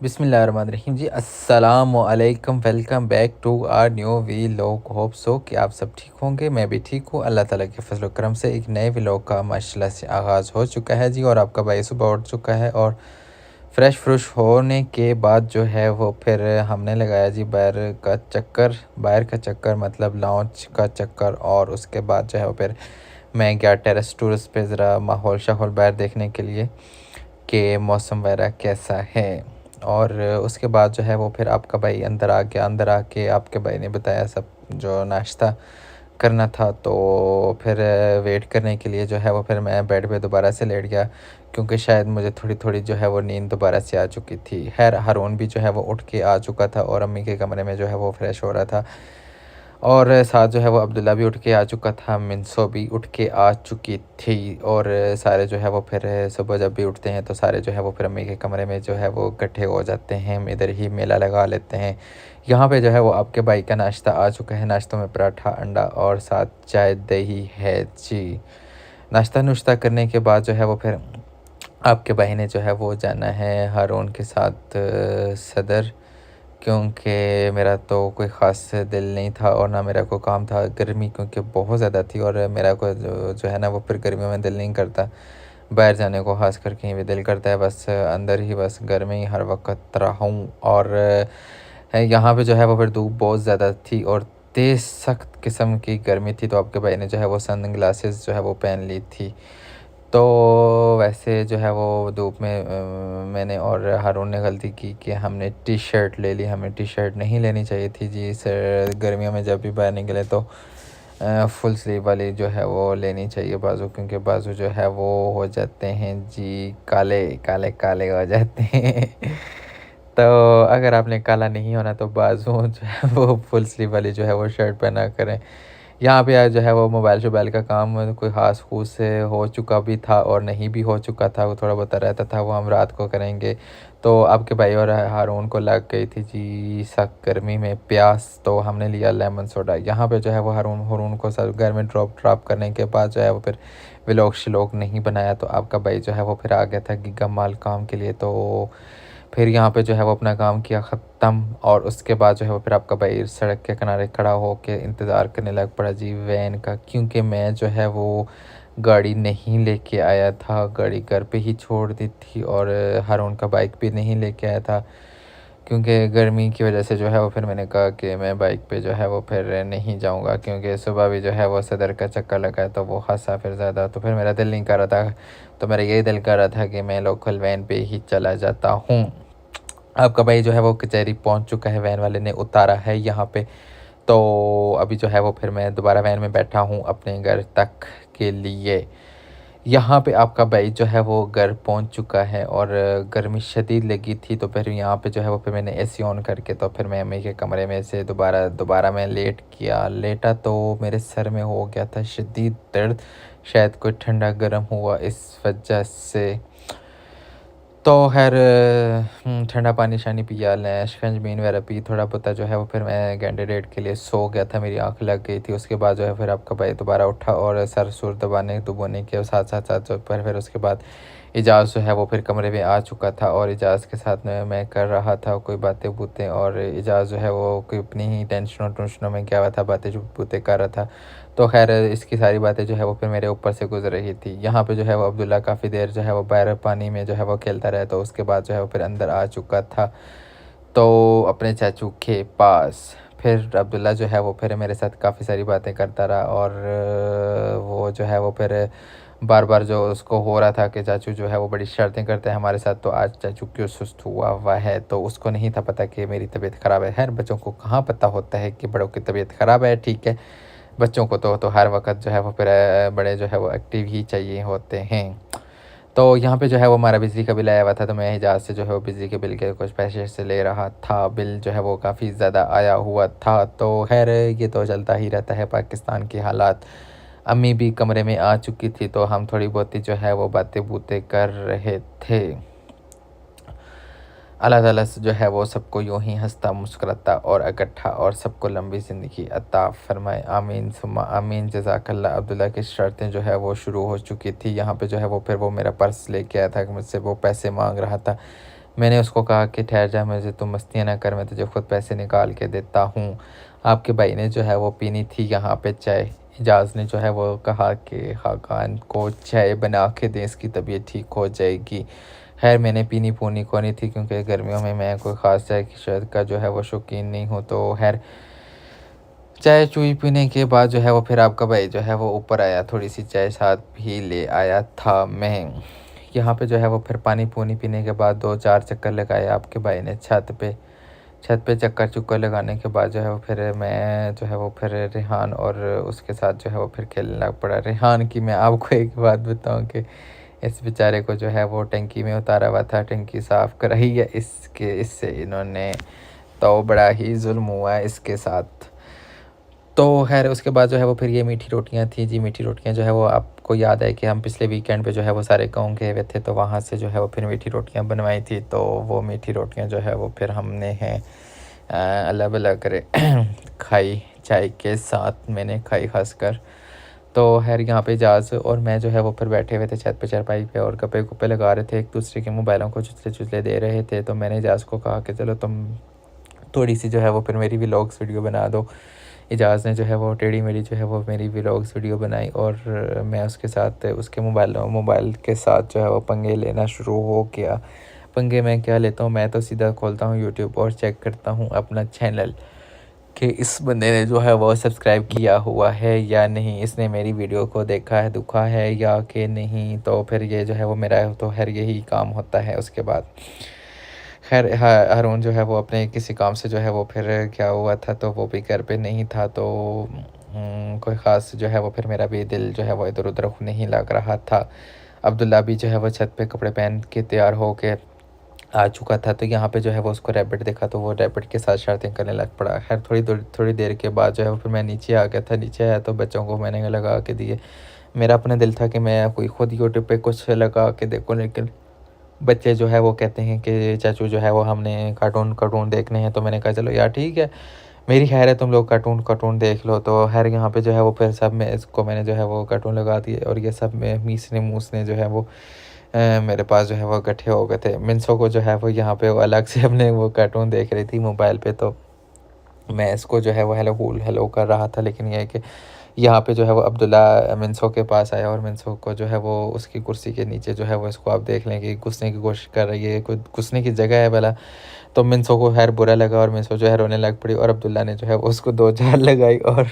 बिस्मिल्लाहिर्रहमानिर्रहीम जी, अस्सलामुअलैकुम। Welcome back to our new vlog. Hope so कि आप सब ठीक होंगे। मैं भी ठीक हूँ, अल्लाह ताला के फजल करम से। एक नए व्लॉग का माशाल्लाह से आगाज़ हो चुका है जी। और आपका भाई सुबह उठ चुका है और फ्रेश फ्रुश होने के बाद जो है वो फिर हमने लगाया जी बाहर का चक्कर मतलब लॉन्च का चक्कर। और उसके बाद जो है वो फिर मैं गया टेरेस टूरिस पे ज़रा माहौल शाहौल बाहर देखने के लिए कि मौसम वगैरह कैसा है। और उसके बाद जो है वो फिर आपका भाई अंदर आके आपके भाई ने बताया सब जो नाश्ता करना था। तो फिर वेट करने के लिए जो है वो फिर मैं बेड पे दोबारा से लेट गया, क्योंकि शायद मुझे थोड़ी थोड़ी जो है वो नींद दोबारा से आ चुकी थी। खैर हारून भी जो है वो उठ के आ चुका था और अम्मी के कमरे में जो है वो फ्रेश हो रहा था। और साथ जो है वो अब्दुल्ला भी उठ के आ चुका था, मिनसो भी उठ के आ चुकी थी। और सारे जो है वो फिर सुबह जब भी उठते हैं तो सारे जो है वो फिर अम्मी के कमरे में जो है वो इकट्ठे हो जाते हैं। हम इधर ही मेला लगा लेते हैं। यहाँ पे जो है वो आपके भाई का नाश्ता आ चुका है। नाश्तों में पराठा अंडा और साथ चाय दही है जी। नाश्ता नुश्ता करने के बाद जो है वो फिर आपके भाई ने जो है वो जाना है हारून के साथ सदर, क्योंकि मेरा तो कोई ख़ास दिल नहीं था और ना मेरा कोई काम था। गर्मी क्योंकि बहुत ज़्यादा थी और मेरा को जो है ना वो फिर गर्मियों में दिल नहीं करता बाहर जाने को, ख़ास कर कहीं भी दिल करता है बस अंदर ही बस घर में ही हर वक्त रहूँ। और यहाँ पे जो है वो फिर धूप बहुत ज़्यादा थी और तेज़ सख्त किस्म की गर्मी थी। तो आपके भाई ने जो है वो सन ग्लासेस जो है वो पहन ली थी। तो वैसे जो है वो धूप में मैंने और हारून ने गलती की कि हमने टी शर्ट ले ली। हमें टी शर्ट नहीं लेनी चाहिए थी जी। इस गर्मियों में जब भी बाहर निकले तो फुल स्लीव वाली जो है वो लेनी चाहिए बाजू, क्योंकि बाजू जो है वो हो जाते हैं जी काले काले काले हो जाते हैं। तो अगर आपने काला नहीं होना तो बाजू जो है वो फुल स्लीव वाली जो है वो शर्ट पहना करें। यहाँ पे आज जो है वो मोबाइल शोबाइल का काम कोई ख़ास खूस से हो चुका भी था और नहीं भी हो चुका था, वो थोड़ा बहुत रहता था, वो हम रात को करेंगे। तो आपके भाई और हारून को लग गई थी जी सख्त गर्मी में प्यास, तो हमने लिया लेमन सोडा। यहाँ पे जो है वो हारून हारून को सब घर में ड्रॉप करने के बाद जो है वो फिर व्लॉग श्लॉग नहीं बनाया। तो आपका भाई जो है वो फिर आ गया था गिगा माल काम के लिए। तो फिर यहाँ पे जो है वो अपना काम किया ख़त्म। और उसके बाद जो है वो फिर आपका भाई सड़क के किनारे खड़ा हो के इंतज़ार करने लग पड़ा जी वैन का, क्योंकि मैं जो है वो गाड़ी नहीं लेके आया था, गाड़ी घर पे ही छोड़ दी थी। और हारून का बाइक भी नहीं लेके आया था, क्योंकि गर्मी की वजह से जो है वो फिर मैंने कहा कि मैं बाइक पे जो है वो फिर नहीं जाऊंगा, क्योंकि सुबह भी जो है वो सदर का चक्कर लगा है तो वो खासा फिर ज़्यादा, तो फिर मेरा दिल नहीं कर रहा था। तो मेरा यही दिल कर रहा था कि मैं लोकल वैन पे ही चला जाता हूँ। आपका भाई जो है वो कचहरी पहुंच चुका है, वैन वाले ने उतारा है यहाँ पे। तो अभी जो है वो फिर मैं दोबारा वैन में बैठा हूँ अपने घर तक के लिए। यहाँ पे आपका भाई जो है वो घर पहुँच चुका है और गर्मी शदीद लगी थी। तो फिर यहाँ पे जो है वो फिर मैंने एसी ऑन करके तो फिर मैं अम्मी के कमरे में से दोबारा मैं लेटा तो मेरे सर में हो गया था शदीद दर्द। शायद कोई ठंडा गर्म हुआ इस वजह से। तो खैर ठंडा पानी शानी पिया लें, शिकंजबीन वगैरह पी, थोड़ा बहुत जो है वो फिर मैं घंटे डेढ़ के लिए सो गया था, मेरी आँख लग गई थी। उसके बाद जो है फिर आपका भाई दोबारा उठा और सर सुर दबाने के साथ साथ साथ जो फिर उसके बाद इजाज़ जो है वो फिर कमरे में आ चुका था। और इजाज़ के साथ में मैं कर रहा था कोई बातें बूतें, और इजाज़ जो है वो कोई अपनी ही टेंशनों में क्या हुआ था, बातें बूतें कर रहा था। तो खैर इसकी सारी बातें जो है वो फिर मेरे ऊपर से गुजर रही थी। यहाँ पे जो है वो अब्दुल्ला काफ़ी देर जो है वो बाहर पानी में जो है वो खेलता रहा, तो उसके बाद जो है वो फिर अंदर आ चुका था तो अपने चाचू के पास। फिर अब्दुल्ला जो है वो फिर मेरे साथ काफ़ी सारी बातें करता रहा। और वो जो है वो फिर बार बार जो उसको हो रहा था कि चाचू जो है वो बड़ी शर्तें करते हैं हमारे साथ, तो आज चाचू क्यों सुस्त हुआ है। तो उसको नहीं था पता कि मेरी तबीयत ख़राब है। खैर बच्चों को कहाँ पता होता है कि बड़ों की तबीयत ख़राब है, ठीक है। बच्चों को तो हर वक्त जो है वो फिर बड़े जो है वो एक्टिव ही चाहिए होते हैं। तो यहाँ पे जो है वो हमारा बिजली का बिल आया हुआ था, तो मैं हिजाज से जो है वो बिजली के बिल के कुछ पैसे से ले रहा था। बिल जो है वो काफ़ी ज़्यादा आया हुआ था। तो खैर ये तो चलता ही रहता है पाकिस्तान के हालात। अम्मी भी कमरे में आ चुकी थी तो हम थोड़ी बहुत ही जो है वो बातें बूतें कर रहे थे। अल्लाह ताला से जो है वो सबको यूं ही हंसता मुस्कुराता और इकट्ठा और सबको लंबी ज़िंदगी अता फ़रमाए, आमीन सुम्मा आमीन। जज़ाकल्लाह। अब्दुल्ला की शर्तें जो है वो शुरू हो चुकी थी। यहाँ पे जो है वो फिर वो मेरा पर्स लेके आया था, मुझसे वो पैसे मांग रहा था। मैंने उसको कहा कि ठहर जा, मुझे तुम मस्तियाँ ना कर, मैं तुझे ख़ुद पैसे निकाल के देता हूँ। आपके भाई ने जो है वो पीनी थी यहाँ पे चाय। एजाज़ ने जो है वो कहा कि खाकान को चाय बना के दें, इसकी तबीयत ठीक हो जाएगी। खैर मैंने पीनी पूनी को नहीं थी, क्योंकि गर्मियों में मैं कोई ख़ास चाय की शर्त का जो है वो शौकीन नहीं हूँ। तो खैर चाय चुई पीने के बाद जो है वो फिर आपका भाई जो है वो ऊपर आया, थोड़ी सी चाय साथ भी ले आया था। मैं यहाँ पे जो है वो फिर पानी पूनी पीने के बाद 2-4 चक्कर लगाए आपके भाई ने छत पे चक्कर चुक्कर लगाने के बाद जो है वो फिर मैं जो है वो फिर रेहान और उसके साथ जो है वो फिर खेलने लग पड़ा। रेहान की मैं आपको एक बात बताऊं कि इस बेचारे को जो है वो टंकी में उतारा हुआ था, टंकी साफ़ कराई है इससे इन्होंने, तो बड़ा ही जुल्म हुआ है इसके साथ। तो खैर उसके बाद जो है वो फिर ये मीठी रोटियां थी जी। मीठी रोटियां जो है वो आपको याद है कि हम पिछले वीकेंड पे जो है वो सारे गाँव गए हुए थे, तो वहाँ से जो है वो फिर मीठी रोटियां बनवाई थी। तो वो मीठी रोटियां जो है वो फिर हमने हैं अलग अलग करे खाई, चाय के साथ मैंने खाई खासकर। तो खैर यहाँ पे एजाज़ और मैं जो है वो फिर बैठे हुए थे छत पे चारपाई पे और गप्पे गुप्पे लगा रहे थे, एक दूसरे के मोबाइलों को चुचले चुचले दे रहे थे। तो मैंने एजाज़ को कहा कि चलो तुम थोड़ी सी जो है वो फिर मेरी व्लॉग्स वीडियो बना दो। एजाज़ ने जो है वो टेढ़ी मेढ़ी जो है वो मेरी व्लॉग्स वीडियो बनाई और मैं उसके साथ उसके मोबाइल के साथ जो है वो पंगे लेना शुरू हो गया। पंगे मैं क्या लेता हूँ, मैं तो सीधा खोलता हूँ यूट्यूब और चेक करता हूँ अपना चैनल कि इस बंदे ने जो है वो सब्सक्राइब किया हुआ है या नहीं, इसने मेरी वीडियो को देखा है दुखा है या कि नहीं। तो फिर ये जो है वो मेरा तो खैर यही काम होता है। उसके बाद खैर हारून जो है वो अपने किसी काम से जो है वो फिर क्या हुआ था, तो वो भी घर पे नहीं था। तो कोई ख़ास जो है वो फिर मेरा भी दिल जो है वो इधर उधर नहीं लग रहा था। अब्दुल्ला भी जो है वो छत पे कपड़े पहन के तैयार हो के आ चुका था। तो यहाँ पे जो है वो उसको रैबिट देखा, तो वो रैबिट के साथ शरारतें करने लग पड़ा। खैर थोड़ी देर के बाद जो है वो फिर मैं नीचे आ गया था। नीचे आया तो बच्चों को मैंने लगा के दिए। मेरा अपना दिल था कि मैं कोई खुद यूट्यूब पे कुछ लगा के देखूँ, लेकिन बच्चे जो है वो कहते हैं कि चाचू जो है वो हमने कार्टून देखने हैं। तो मैंने कहा चलो यार ठीक है, मेरी खैर है, तुम लोग कार्टून देख लो। तो खैर यहाँ पे जो है वो फिर सब में इसको मैंने जो है वो कार्टून लगा दिए और ये सब में मीसने मूसने जो है वो मेरे पास जो है वो इकट्ठे हो गए थे। मिन्सो को जो है वो यहाँ पे वो अलग से अपने वो कार्टून देख रही थी मोबाइल पे, तो मैं इसको जो है वो हेलो कर रहा था। लेकिन यह है कि यहाँ पे जो है वो अब्दुल्ला मिन्सो के पास आया और मिन्सो को जो है वो उसकी कुर्सी के नीचे जो है वो इसको आप देख लें कि घुसने की कोशिश कर रही है, कोई घुसने की जगह है भला। तो मिन्सो को खैर बुरा लगा और मिन्सो जो है रोने लग पड़ी और अब्दुल्ला ने जो है वो उसको 2 चार लगाई और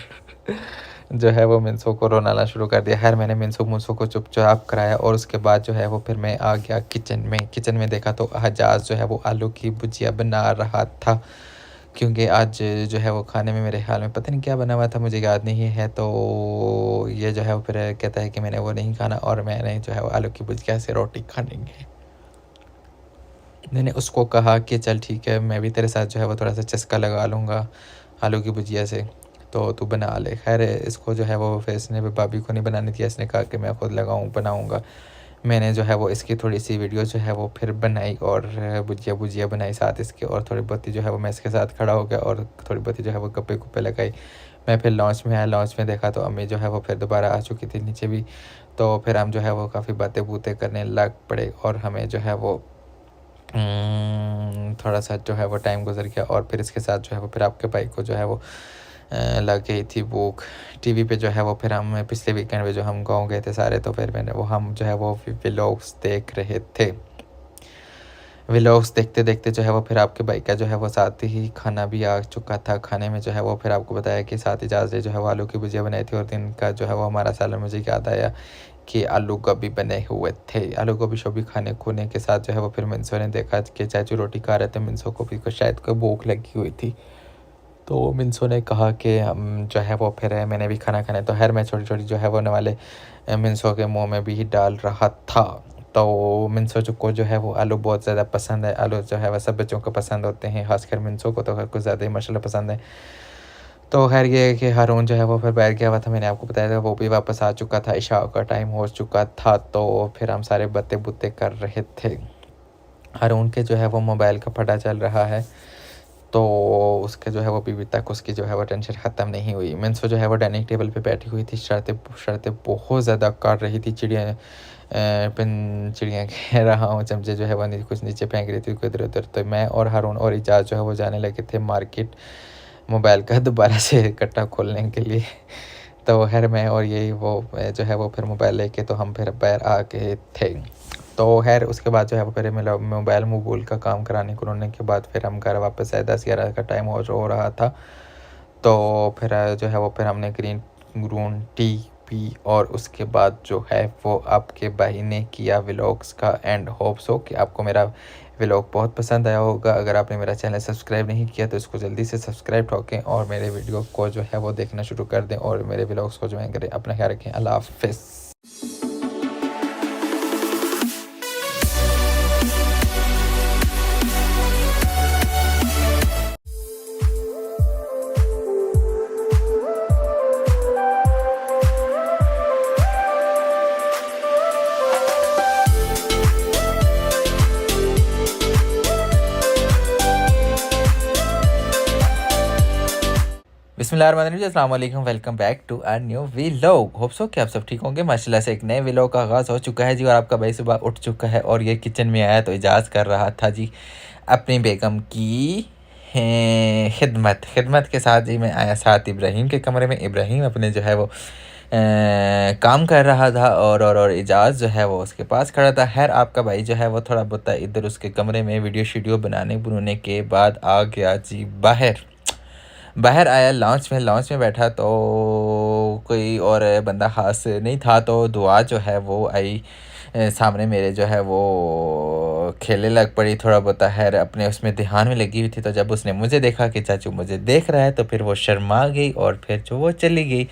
जो है वो मिन्सो को रोनाना शुरू कर दिया। खैर मैंने मिन्सो को चुपचाप कराया और उसके बाद जो है वो फिर मैं आ गया किचन में देखा तो हजाज जो है वो आलू की भुजिया बना रहा था, क्योंकि आज जो है वो खाने में मेरे ख्याल में पता नहीं क्या बना हुआ था, मुझे याद नहीं है। तो ये जो है वो फिर कहता है कि मैंने वो नहीं खाना और मैंने जो है वो आलू की भुजिया से रोटी खानी है। मैंने उसको कहा कि चल ठीक है, मैं भी तेरे साथ जो है वो थोड़ा सा चस्का लगा लूँगा आलू की भुजिया से, तो तू बना ले। खैर इसको जो है वो फिर इसने भी भाभी को नहीं बनानी थी, इसने कहा कि मैं ख़ुद बनाऊँगा। मैंने जो है वो इसकी थोड़ी सी वीडियो जो है वो फिर बनाई और भुजिया बनाई साथ इसके, और थोड़ी बहुत जो है वो मैं इसके साथ खड़ा हो गया और थोड़ी बहुत जो है वो गप्पे गुप्पे लगाई। मैं फिर लॉन्च में आया, लॉन्च में देखा तो अम्मी जो है वो फिर दोबारा आ चुकी थी नीचे भी। तो फिर हम जो है वो काफ़ी बातें बूतें करने लग पड़े और हमें जो है वो थोड़ा सा जो है वो टाइम गुजर गया। और फिर इसके साथ जो है वो फिर आपके भाई को जो है वो लग गई थी भूख। टीवी पे जो है वो फिर हम पिछले वीकेंड पे जो हम गाँव गए थे सारे, तो फिर हम जो है वो व्लॉग्स देख रहे थे। व्लॉग्स देखते देखते जो है वो फिर आपके भाई का जो है वो साथ ही खाना भी आ चुका था। खाने में जो है वो फिर आपको बताया कि साथ एजाज़ ने जो है वो आलू की भुजिया बनाई थी और दिन का जो है वो हमारा सालन मुझे याद आया कि आलू गोभी बने हुए थे। आलू गोभी शोभी खाने खूने के साथ जो है वो फिर मिन्सो ने देखा कि चाचू रोटी खा रहे थे, मिन्सो को भी शायद कोई भूख लगी हुई थी। तो मिन्सो ने कहा कि हम जो है वो फिर मैंने भी खाना खाना है। तो खैर मैं छोटी छोटी जो है वो वाले मिन्सो के मुंह में भी डाल रहा था। तो मिन्सो को जो है वो आलू बहुत ज़्यादा पसंद है। आलू जो है वह सब बच्चों को पसंद होते हैं, खासकर मिन्सो को तो कुछ ज़्यादा ही माशाल्लाह पसंद है। तो खैर ये है कि हारून जो है वो फिर बैठ गया हुआ था, मैंने आपको बताया था, वो भी वापस आ चुका था, इशा का टाइम हो चुका था। तो फिर हम सारे बातें बुतें कर रहे थे। हारून के जो है वो मोबाइल का फटा चल रहा है। तो उसके जो है वो अभी तक उसकी जो है वो टेंशन ख़त्म नहीं हुई। मीन्स वो जो है वो डाइनिंग टेबल पे बैठी हुई थी, शरारतें शरारतें बहुत ज़्यादा कर रही थी। चिड़ियाँ कह रहा हूँ, चमचे जो है वो कुछ नीचे फेंक रही थी इधर उधर। तो मैं और हारून और इजाज़ जो है वो जाने लगे थे मार्केट मोबाइल का दोबारा से कट्टा खोलने के लिए। तो खैर मैं और यही वो जो है वो फिर मोबाइल लेके तो हम फिर बाहर आ गए थे। तो खैर उसके बाद जो है वो फिर मेरा मोबाइल मूबूल का काम कराने करने के बाद फिर हम घर वापस आए। 10-11 का टाइम हो रहा था। तो फिर जो है वो फिर हमने ग्रीन टी पी और उसके बाद जो है वो आपके भाई ने किया व्लॉग्स का एंड। होप सो कि आपको मेरा व्लॉग बहुत पसंद आया होगा। अगर आपने मेरा चैनल सब्सक्राइब नहीं किया तो इसको जल्दी से सब्सक्राइब ठोकें और मेरे वीडियो को जो है वो देखना शुरू कर दें और मेरे व्लॉग्स को ज्वाइन करें। अपना ख्याल रखें। अल्लाह हाफ़िज़। बिस्मिल्लाहिर्रहमानिर्रहीम, अस्सलाम वालेकुम, welcome back to our new vlog. Hope so कि आप सब ठीक होंगे। माशाल्लाह से एक नए व्लॉग का आगाज़ हो चुका है जी और आपका भाई सुबह उठ चुका है और ये किचन में आया तो इजाज़ कर रहा था जी अपनी बेगम की खिदमत के साथ जी मैं आया साथ इब्राहिम के कमरे में। इब्राहिम अपने जो है वो काम कर रहा था और इजाज़ जो है वो उसके पास खड़ा था। खैर आपका भाई जो है वो थोड़ा बहुत इधर उसके कमरे में वीडियो शीडियो बनाने के बाद आ गया जी बाहर आया लॉन्च में बैठा तो कोई और बंदा ख़ास नहीं था। तो दुआ जो है वो आई सामने मेरे जो है वो खेलने लग पड़ी थोड़ा बहुत। खैर अपने उसमें ध्यान में लगी हुई थी। तो जब उसने मुझे देखा कि चाचू मुझे देख रहा है तो फिर वो शर्मा गई और फिर जो वो चली गई।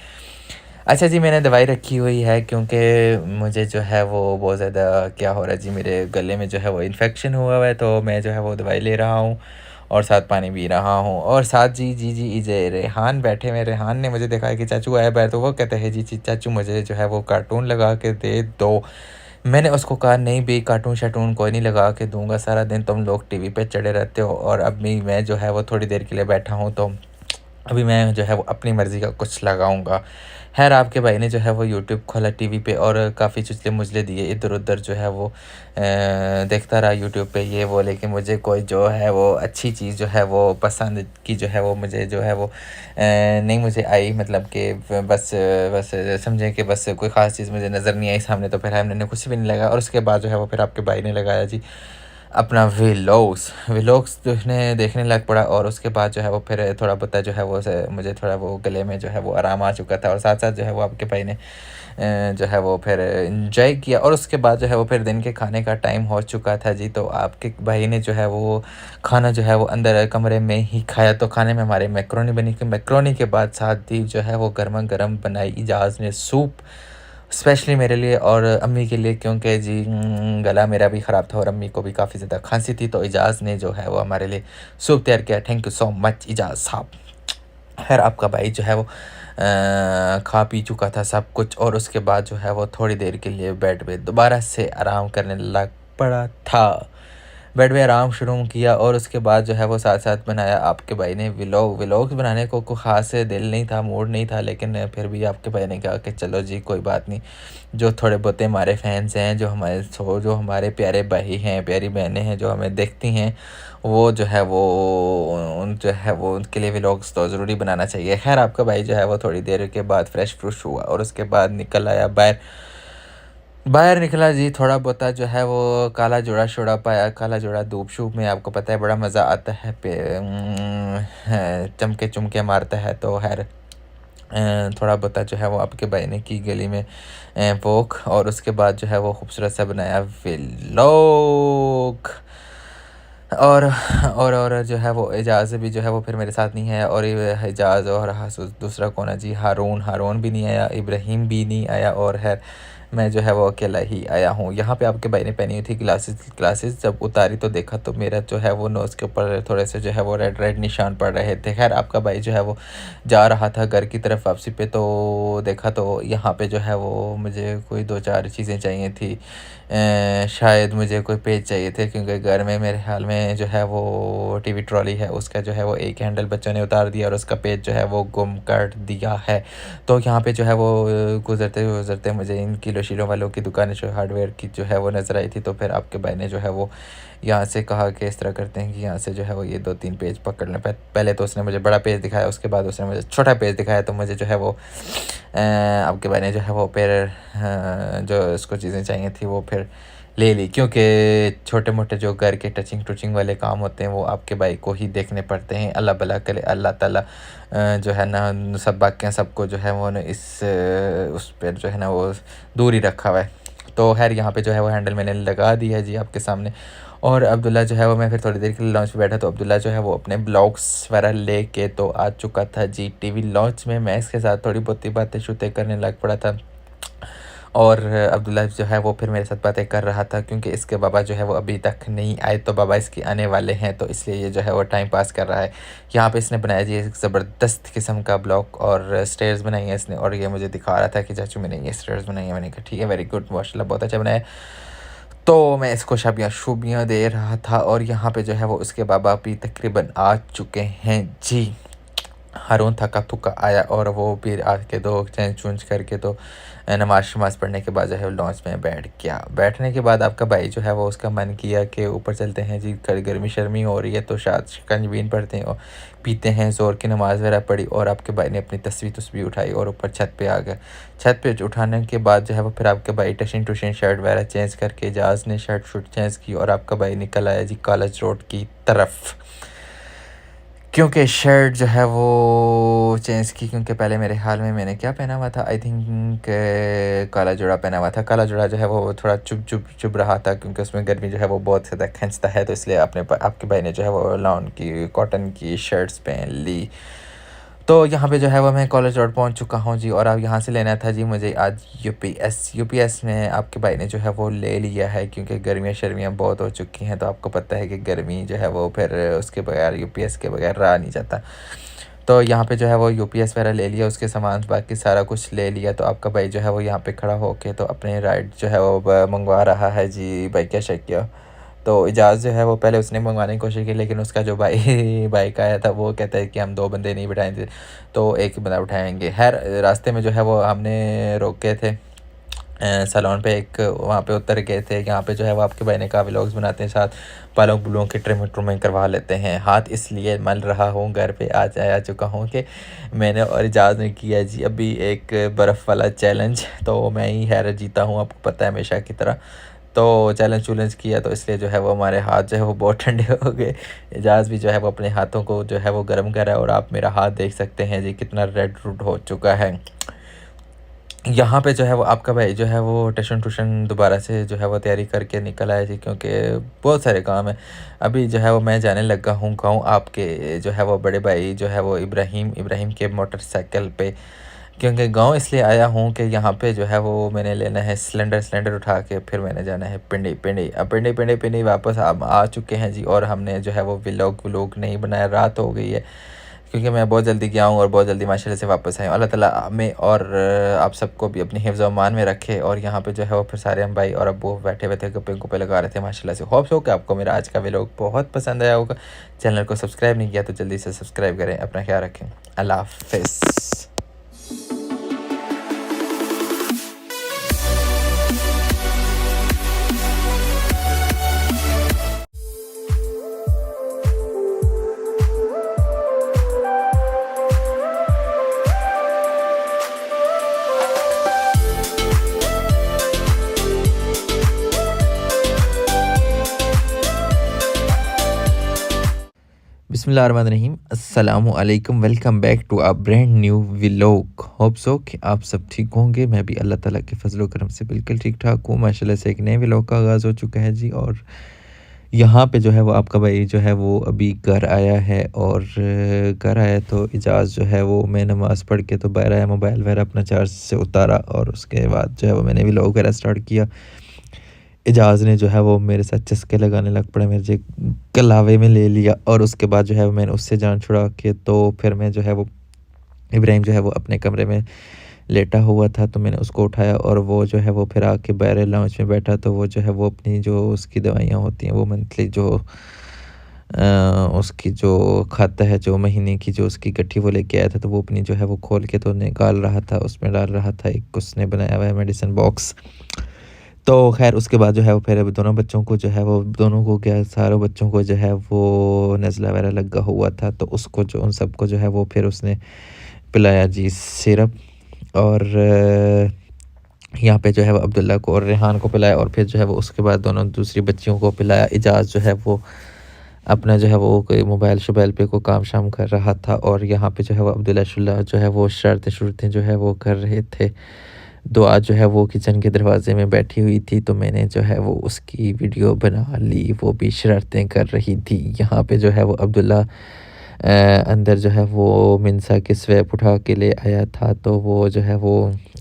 अच्छा जी, मैंने दवाई रखी हुई है क्योंकि मुझे जो है वो बहुत ज़्यादा क्या हो रहा है जी, मेरे गले में जो है वो इन्फेक्शन हुआ है। तो मैं जो है वो दवाई ले रहा हूँ और साथ पानी पी रहा हूँ। और साथ जी जे रेहान बैठे हुए। रेहान ने मुझे देखा है कि चाचू आया बाहर तो वो कहते हैं जी चाचू मुझे जो है वो कार्टून लगा के दे दो। मैंने उसको कहा नहीं भी कार्टून शार्टून कोई नहीं लगा के दूंगा, सारा दिन तुम लोग टीवी पे चढ़े रहते हो और अभी मैं जो है वो थोड़ी देर के लिए बैठा हूँ तो अभी मैं जो है वो अपनी मर्ज़ी का कुछ लगाऊंगा। खैर आपके भाई ने जो है वो यूट्यूब खोला टीवी पे और काफ़ी चुचले मुचले दिए इधर उधर जो है वो देखता रहा यूट्यूब पे ये वो। लेकिन मुझे कोई जो है वो अच्छी चीज़ जो है वो पसंद की जो है वो मुझे जो है वो नहीं मुझे आई। मतलब कि बस बस समझें कि बस कोई ख़ास चीज़ मुझे नज़र नहीं आई सामने। तो फिर हमने कुछ भी नहीं लगा और उसके बाद जो है वो फिर आपके भाई ने लगाया जी अपना व्लॉग्स देखने लग पड़ा। और उसके बाद जो है वो फिर थोड़ा बहुत जो है वो मुझे थोड़ा वो गले में जो है वो आराम आ चुका था और साथ साथ जो है वो आपके भाई ने जो है वो फिर इंजॉय किया। और उसके बाद जो है वो फिर दिन के खाने का टाइम हो चुका था जी। तो आपके भाई ने जो है वो खाना जो है वो अंदर कमरे में ही खाया। तो खाने में हमारे मैक्रोनी बनी। मैक्रोनी के बाद साथ ही जो है वो गर्मा गर्म बनाई इजाज़ ने सूप स्पेशली मेरे लिए और अम्मी के लिए क्योंकि जी गला मेरा भी ख़राब था और अम्मी को भी काफ़ी ज़्यादा खांसी थी। तो इजाज़ ने जो है वो हमारे लिए सूप तैयार किया। Thank you so much Ejaz साहब। खैर आपका भाई जो है वो खा पी चुका था सब कुछ और उसके बाद जो है वो थोड़ी देर के लिए बेड पे दोबारा से आराम करने लग पड़ा था। बेड में आराम शुरू किया और उसके बाद जो है वो साथ साथ बनाया आपके भाई ने व्लॉग्स बनाने को ख़ास दिल नहीं था, मूड नहीं था। लेकिन फिर भी आपके भाई ने कहा कि चलो जी कोई बात नहीं, जो थोड़े बहुत हमारे फैंस हैं जो हमारे प्यारे भाई हैं प्यारी बहनें हैं जो हमें देखती हैं वो जो है वो उनके लिए व्लॉग्स तो ज़रूरी बनाना चाहिए। खैर आपका भाई जो है वो थोड़ी देर के बाद फ्रेश हुआ और उसके बाद निकल आया बाहर निकला जी। थोड़ा बहुत जो है वो काला जोड़ा शोड़ा पाया। काला जोड़ा धूप शूप में आपको पता है बड़ा मज़ा आता है चमके मारता है। तो खैर थोड़ा बहुत जो है वो आपके भाई ने की गली में वॉक और उसके बाद जो है वो खूबसूरत सा बनाया व्लॉग। और जो है वो एजाज़ भी जो है वो फिर मेरे साथ नहीं है और एजाज़ और दूसरा कौन है जी हारून भी नहीं आया, इब्राहिम भी नहीं आया और है मैं जो है वो अकेला ही आया हूँ। यहाँ पे आपके भाई ने पहनी हुई थी ग्लासेस जब उतारी तो देखा तो मेरा जो है वो नोज़ के ऊपर थोड़े से जो है वो रेड रेड निशान पड़ रहे थे। खैर आपका भाई जो है वो जा रहा था घर की तरफ वापसी पे, तो देखा तो यहाँ पे जो है वो मुझे कोई 2-4 चीज़ें चाहिए थी। शायद मुझे कोई पेज चाहिए थे क्योंकि घर में मेरे ख्याल में जो है वो टीवी ट्रॉली है उसका जो है वो एक हैंडल बच्चों ने उतार दिया और उसका पेज जो है वो गुम कर दिया है। तो यहाँ पे जो है वो गुज़रते गुज़रते मुझे इन किलो शीलो वालों की दुकानें जो हार्डवेयर की जो है वो नज़र आई थी। तो फिर आपके भाई ने जो है वो यहाँ से कहा कि इस तरह करते हैं कि यहाँ से जो है वो ये 2-3 पेज पकड़ लें। पहले तो उसने मुझे बड़ा पेज दिखाया, उसके बाद उसने मुझे छोटा पेज दिखाया। तो मुझे जो है वो आपके भाई ने जो है वो फिर जो उसको चीज़ें चाहिए थी वो फिर ले ली, क्योंकि छोटे मोटे जो घर के टचिंग टूचिंग वाले काम होते हैं वो आपके भाई को ही देखने पड़ते हैं। अल्लाह भला करे, अल्लाह ताला जो है ना सब बाकियाँ सबको जो है वो इस उस पर जो है ना वो दूर ही रखा हुआ है। तो खैर यहाँ पे जो है वो हैंडल मैंने लगा दी है जी आपके सामने। और अब्दुल्ला जो है वो मैं फिर थोड़ी देर के लिए लॉन्च पे बैठा तो अब्दुल्ला जो है वो अपने ब्लॉग्स वगैरह लेके तो आ चुका था जी टीवी लॉन्च में। मैं इसके साथ थोड़ी बहुत ही बातें शूतें करने लग पड़ा था और अब्दुल्ला जो है वो फिर मेरे साथ बातें कर रहा था क्योंकि इसके बाबा जो है वो अभी तक नहीं आए, तो बाबा इसके आने वाले हैं तो इसलिए ये जो है वो टाइम पास कर रहा है। यहाँ पे इसने बनाया जी एक ज़बरदस्त किस्म का ब्लॉग और स्टेयर्स बनाई है इसने और ये मुझे दिखा रहा था कि चाचू मैंने ये स्टेयर्स बनाई है। मैंने कहा ठीक है, वेरी गुड, माशाल्लाह बहुत अच्छा बनाया। तो मैं इसको शबियाँ शुबियाँ दे रहा था और यहाँ पे जो है वो उसके बाबा भी तकरीबन आ चुके हैं जी। हारून थका थुका आया और वो फिर आके दो चेंज चूंज करके तो नमाज शमाज पढ़ने के बाद जो है लॉन्च में बैठ गया। बैठने के बाद आपका भाई जो है वो उसका मन किया कि ऊपर चलते हैं जी, गर्मी शर्मी हो रही है तो शायद शिकंजबीन पढ़ते हैं और पीते हैं। ज़ोर की नमाज़ वगैरह पढ़ी और आपके भाई ने अपनी तस्वीर उठाई और ऊपर छत पे आ गए। छत पे उठाने के बाद जो है वो फिर आपके भाई टशिन टुशिन शर्ट वगैरह चेंज करके एजाज ने शर्ट शूट चेंज की और आपका भाई निकल आया जी कॉलेज रोड की तरफ। क्योंकि शर्ट जो है वो चेंज की, क्योंकि पहले मेरे ख्याल में मैंने क्या पहना हुआ था, आई थिंक काला जोड़ा पहना हुआ था। काला जोड़ा जो है वो थोड़ा चुभ रहा था क्योंकि उसमें गर्मी जो है वो बहुत ज़्यादा खींचता है, तो इसलिए आपके भाई ने जो है वो लॉन की कॉटन की शर्ट्स पहन ली। तो यहाँ पे जो है वो मैं कॉलेज रोड पहुँच चुका हूँ जी और अब यहाँ से लेना था जी मुझे आज यूपीएस में आपके भाई ने जो है वो ले लिया है क्योंकि गर्मियाँ शर्मियाँ बहुत हो चुकी हैं। तो आपको पता है कि गर्मी जो है वो फिर उसके बगैर यूपीएस के बगैर रहा नहीं जाता। तो यहाँ पे जो है वो यूपीएस वगैरह ले लिया, उसके सामान बाकी सारा कुछ ले लिया। तो आपका भाई जो है वो यहाँ पे खड़ा होके तो अपने राइड जो है वो मंगवा रहा है जी। भाई क्या शक किया, तो इजाज़ जो है वो पहले उसने मंगवाने की कोशिश की लेकिन उसका जो भाई बाइक आया था वो कहता है कि हम 2 बंदे नहीं बिठाएंगे तो एक ही बंदा उठाएंगे। खैर रास्ते में जो है वो हमने रोके थे सैलून पे, एक वहाँ पे उतर गए थे। यहाँ पे जो है वो आपके भाई ने कहा व्लॉग्स बनाते हैं साथ बालों बुलों के ट्रिमिंग करवा लेते हैं। हाथ इसलिए मल रहा हूँ घर पे आज आया चुका हूँ कि मैंने और इजाज़ ने किया जी अभी एक बर्फ़ वाला चैलेंज, तो मैं ही हैरत जीता हूँ आपको पता है हमेशा की तरह। तो चैलेंज किया तो इसलिए जो है वो हमारे हाथ जो है वो बहुत ठंडे हो गए। इजाज़ भी जो है वो अपने हाथों को जो है वो गर्म कर रहा है और आप मेरा हाथ देख सकते हैं जी कितना रेड रूट हो चुका है। यहाँ पे जो है वो आपका भाई जो है वो ट्यूशन दोबारा से जो है वो तैयारी करके निकल आया जी क्योंकि बहुत सारे काम है। अभी जो है वो मैं जाने लगा हूँ गाँव आपके जो है वो बड़े भाई जो है वो इब्राहिम के मोटरसाइकिल पे, क्योंकि गांव इसलिए आया हूँ कि यहाँ पे जो है वो मैंने लेना है सिलेंडर उठा के फिर मैंने जाना है पिंडी। अब पिंडी वापस आ चुके हैं जी और हमने जो है वो व्लॉग नहीं बनाया, रात हो गई है क्योंकि मैं बहुत जल्दी गया हूँ और बहुत जल्दी माशाल्लाह से वापस आया हूँ। अल्लाह ताला हमें और आप सबको भी अपनी हिफ्ज़ अमान में रखे। और यहाँ पे जो है वो फिर सारे हम भाई और अब्बू बैठे हुए थे गप्पे लगा रहे थे माशाल्लाह से। होप्स हो कि आपको मेरा आज का व्लॉग बहुत पसंद आया होगा। चैनल को सब्सक्राइब नहीं किया तो जल्दी से सब्सक्राइब करें। अपना ख्याल रखें, अल्लाह हाफ़िज़। बिस्मिल्लाहिर्रहमानिर्रहीम, अस्सलामु अलैकुम, welcome back to a brand new vlog. Hope so कि आप सब ठीक होंगे। मैं भी अल्लाह ताला के फजल करम से बिल्कुल ठीक ठाक हूँ माशाल्लाह से। एक नए व्लॉग का आगाज़ हो चुका है जी और यहाँ पे जो है वो आपका भाई जो है वो अभी घर आया है और घर आया तो इजाज़ जो है वो मैं नमाज़ पढ़ के तो बाहर आया, मोबाइल वगैरह अपना चार्ज से उतारा और उसके बाद जो है वो मैंने व्लॉग वगैरह स्टार्ट किया। इजाज़ ने जो है वो मेरे साथ चस्के लगाने लग पड़ा, मुझे कलावे में ले लिया और उसके बाद जो है वो मैंने उससे जान छुड़ा के तो फिर मैं जो है वो इब्राहिम जो है वो अपने कमरे में लेटा हुआ था तो मैंने उसको उठाया और वो जो है वो फिर आके बाहर लाउंज में बैठा तो वो जो है वो अपनी जो उसकी दवाइयाँ होती हैं वो मंथली जो उसकी जो खाता है जो महीने की जो उसकी गट्ठी वो लेके आया था तो वो अपनी जो है वो खोल के तो निकाल रहा था, उसमें डाल रहा था, एक उसने बनाया हुआ है मेडिसिन बॉक्स। तो ख़ैर उसके बाद जो है वो फिर अब दोनों बच्चों को जो है वो दोनों को क्या सारों बच्चों को जो है वो नज़ला वगैरह लगा हुआ था तो उसको जो उन सबको जो है वो फिर उसने पिलाया जी सिरप और यहाँ पे जो है वो अब्दुल्ला को और रेहान को पिलाया और फिर जो है वो उसके बाद दोनों दूसरी बच्चियों को पिलाया। इजाज़ जो है वो अपना जो है वो कोई मोबाइल शोबाइल पे कोई काम शाम कर रहा था और यहाँ पे जो है वो अब्दुल्ला शुल्ला जो है वो शरारतें जो है वो कर रहे थे। तो आज जो है वो किचन के दरवाज़े में बैठी हुई थी तो मैंने जो है वो उसकी वीडियो बना ली, वो भी शरारतें कर रही थी। यहाँ पे जो है वो अब्दुल्ला अंदर जो है वो मिनसा के स्वैप उठा के ले आया था तो वो जो है वो